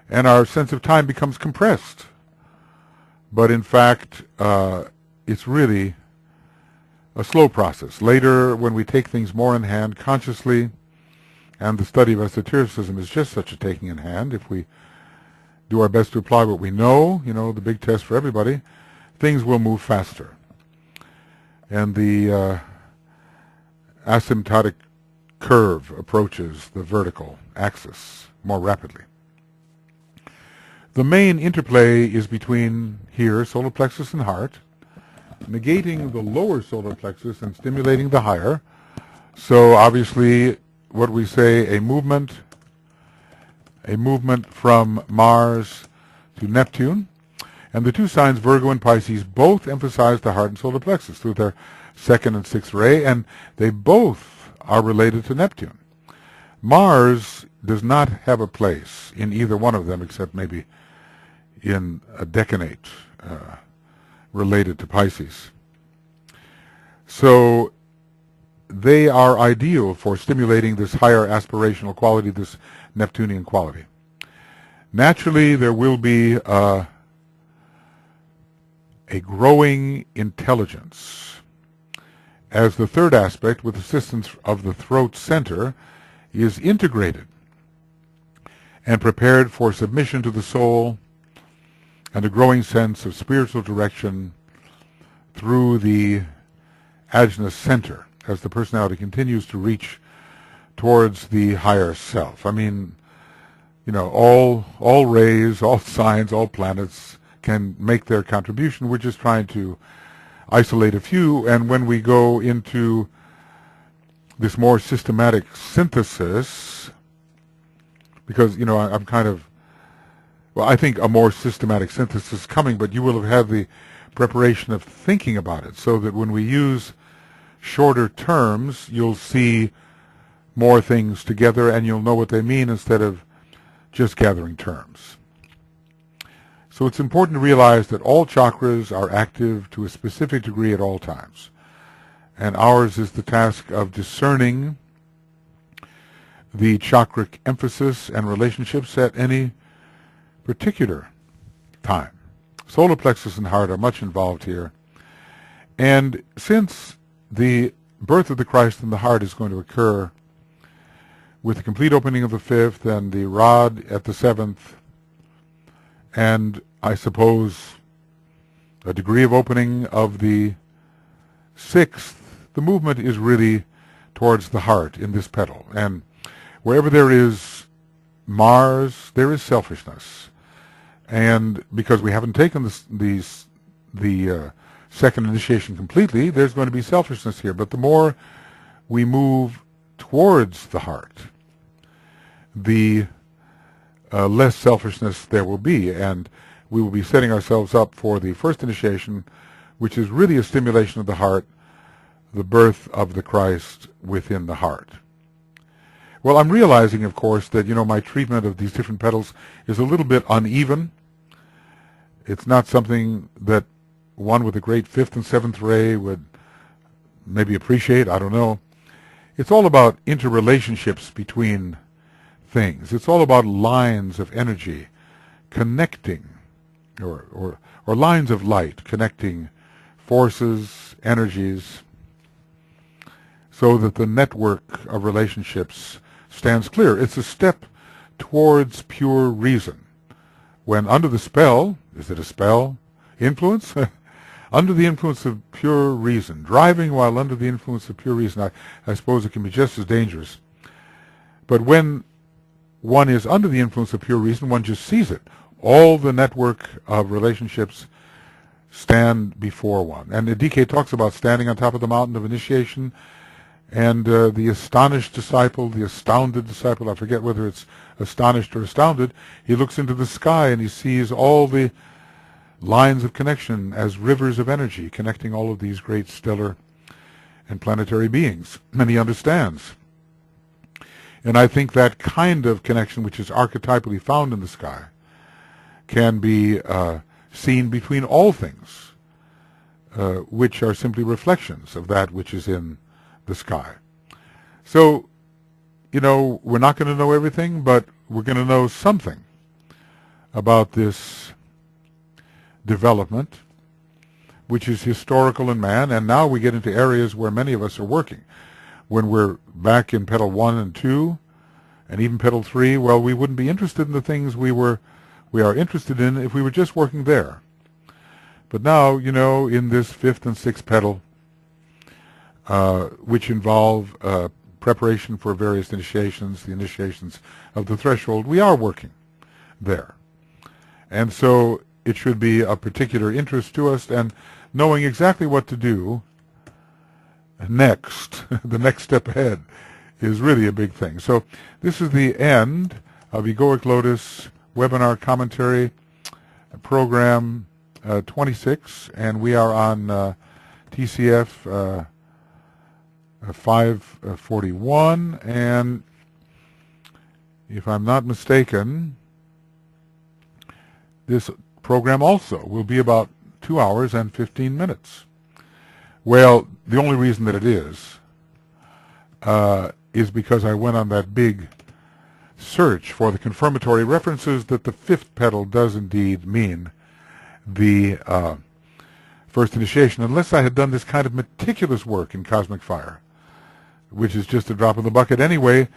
and our sense of time becomes compressed. But in fact, it's really a slow process. Later, when we take things more in hand consciously, and the study of esotericism is just such a taking in hand, if we do our best to apply what we know, you know, the big test for everybody, things will move faster. And the asymptotic curve approaches the vertical axis more rapidly. The main interplay is between here, solar plexus and heart, negating the lower solar plexus and stimulating the higher. So obviously, what we say, a movement from Mars to Neptune. And the two signs, Virgo and Pisces, both emphasize the heart and solar plexus through their 2nd and 6th ray, and they both are related to Neptune. Mars does not have a place in either one of them, except maybe in a decanate related to Pisces. So they are ideal for stimulating this higher aspirational quality, this Neptunian quality. Naturally, there will be a growing intelligence as the third aspect, with assistance of the throat center, is integrated and prepared for submission to the soul and a growing sense of spiritual direction through the ajna center as the personality continues to reach towards the higher self. I mean, you know, all rays, all signs, all planets can make their contribution. We're just trying to isolate a few, and when we go into this more systematic synthesis, because, you know, I'm kind of Well, I think a more systematic synthesis is coming, but you will have had the preparation of thinking about it, so that when we use shorter terms, you'll see more things together and you'll know what they mean instead of just gathering terms. So it's important to realize that all chakras are active to a specific degree at all times. And ours is the task of discerning the chakric emphasis and relationships at any particular time. Solar plexus and heart are much involved here. And since the birth of the Christ in the heart is going to occur with the complete opening of the fifth and the rod at the seventh, and I suppose a degree of opening of the sixth, the movement is really towards the heart in this petal. And wherever there is Mars, there is selfishness. And because we haven't taken the second initiation completely, there's going to be selfishness here. But the more we move towards the heart, the less selfishness there will be. And we will be setting ourselves up for the first initiation, which is really a stimulation of the heart, the birth of the Christ within the heart. Well, I'm realizing, of course, that, my treatment of these different petals is a little bit uneven. It's not something that one with a great fifth and seventh ray would maybe appreciate. I don't know. It's all about interrelationships between things. It's all about lines of energy connecting, or lines of light connecting forces, energies, so that the network of relationships stands clear. It's a step towards pure reason. When under the spell, is it a spell? Influence? Under the influence of pure reason. Driving while under the influence of pure reason. I suppose it can be just as dangerous. But when one is under the influence of pure reason, one just sees it. All the network of relationships stand before one. And the DK talks about standing on top of the mountain of initiation, and the astonished disciple, the astounded disciple, I forget whether it's astonished or astounded, he looks into the sky and he sees all the lines of connection as rivers of energy connecting all of these great stellar and planetary beings. And he understands. And I think that kind of connection, which is archetypally found in the sky, can be seen between all things, which are simply reflections of that which is in the sky. So, we're not going to know everything, but we're going to know something about this development, which is historical in man, and now we get into areas where many of us are working. When we're back in Petal 1 and 2, and even Petal 3, well, we wouldn't be interested in the things we are interested in if we were just working there. But now, in this fifth and sixth petal, which involve preparation for various initiations, the initiations of the threshold, we are working there. And so it should be of particular interest to us, and knowing exactly what to do next, the next step ahead, is really a big thing. So this is the end of Egoic Lotus webinar commentary program 26, and we are on TCF 541, and if I'm not mistaken, this program also will be about 2 hours and 15 minutes. Well, the only reason that it is because I went on that big search for the confirmatory references that the fifth petal does indeed mean the first initiation, unless I had done this kind of meticulous work in Cosmic Fire, which is just a drop in the bucket anyway.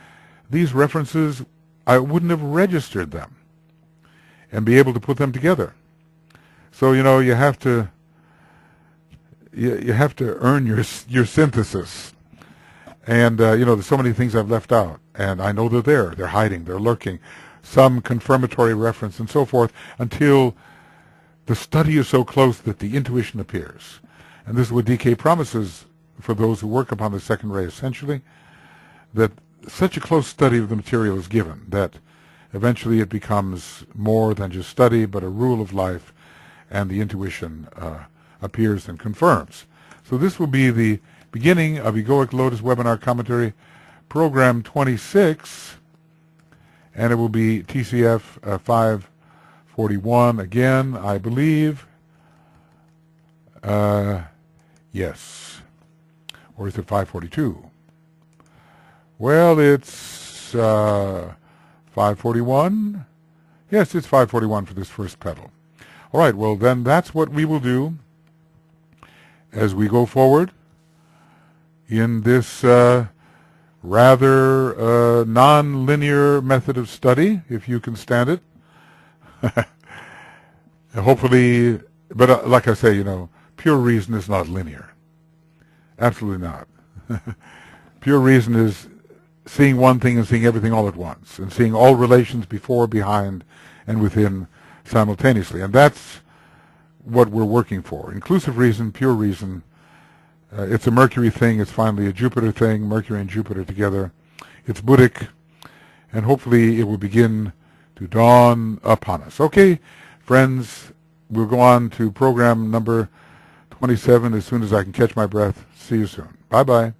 These references, I wouldn't have registered them and be able to put them together. So, you have to earn your synthesis. And, there's so many things I've left out, and I know they're there. They're hiding, they're lurking, some confirmatory reference and so forth, until the study is so close that the intuition appears. And this is what DK promises for those who work upon the second ray, essentially, that such a close study of the material is given that eventually it becomes more than just study, but a rule of life, and the intuition appears and confirms. So this will be the beginning of Egoic Lotus Webinar Commentary, Program 26, and it will be TCF 541 again, I believe. Yes. Or is it 542? Well, it's 541. Yes, it's 541 for this first petal. All right, well, then that's what we will do as we go forward in this rather non-linear method of study, if you can stand it. Hopefully, but like I say, you know, pure reason is not linear. Absolutely not. Pure reason is seeing one thing and seeing everything all at once, and seeing all relations before, behind, and within simultaneously. And that's what we're working for. Inclusive reason, pure reason. It's a Mercury thing. It's finally a Jupiter thing, Mercury and Jupiter together. It's Buddhic, and hopefully it will begin to dawn upon us. Okay, friends, we'll go on to program number 27 as soon as I can catch my breath. See you soon. Bye-bye.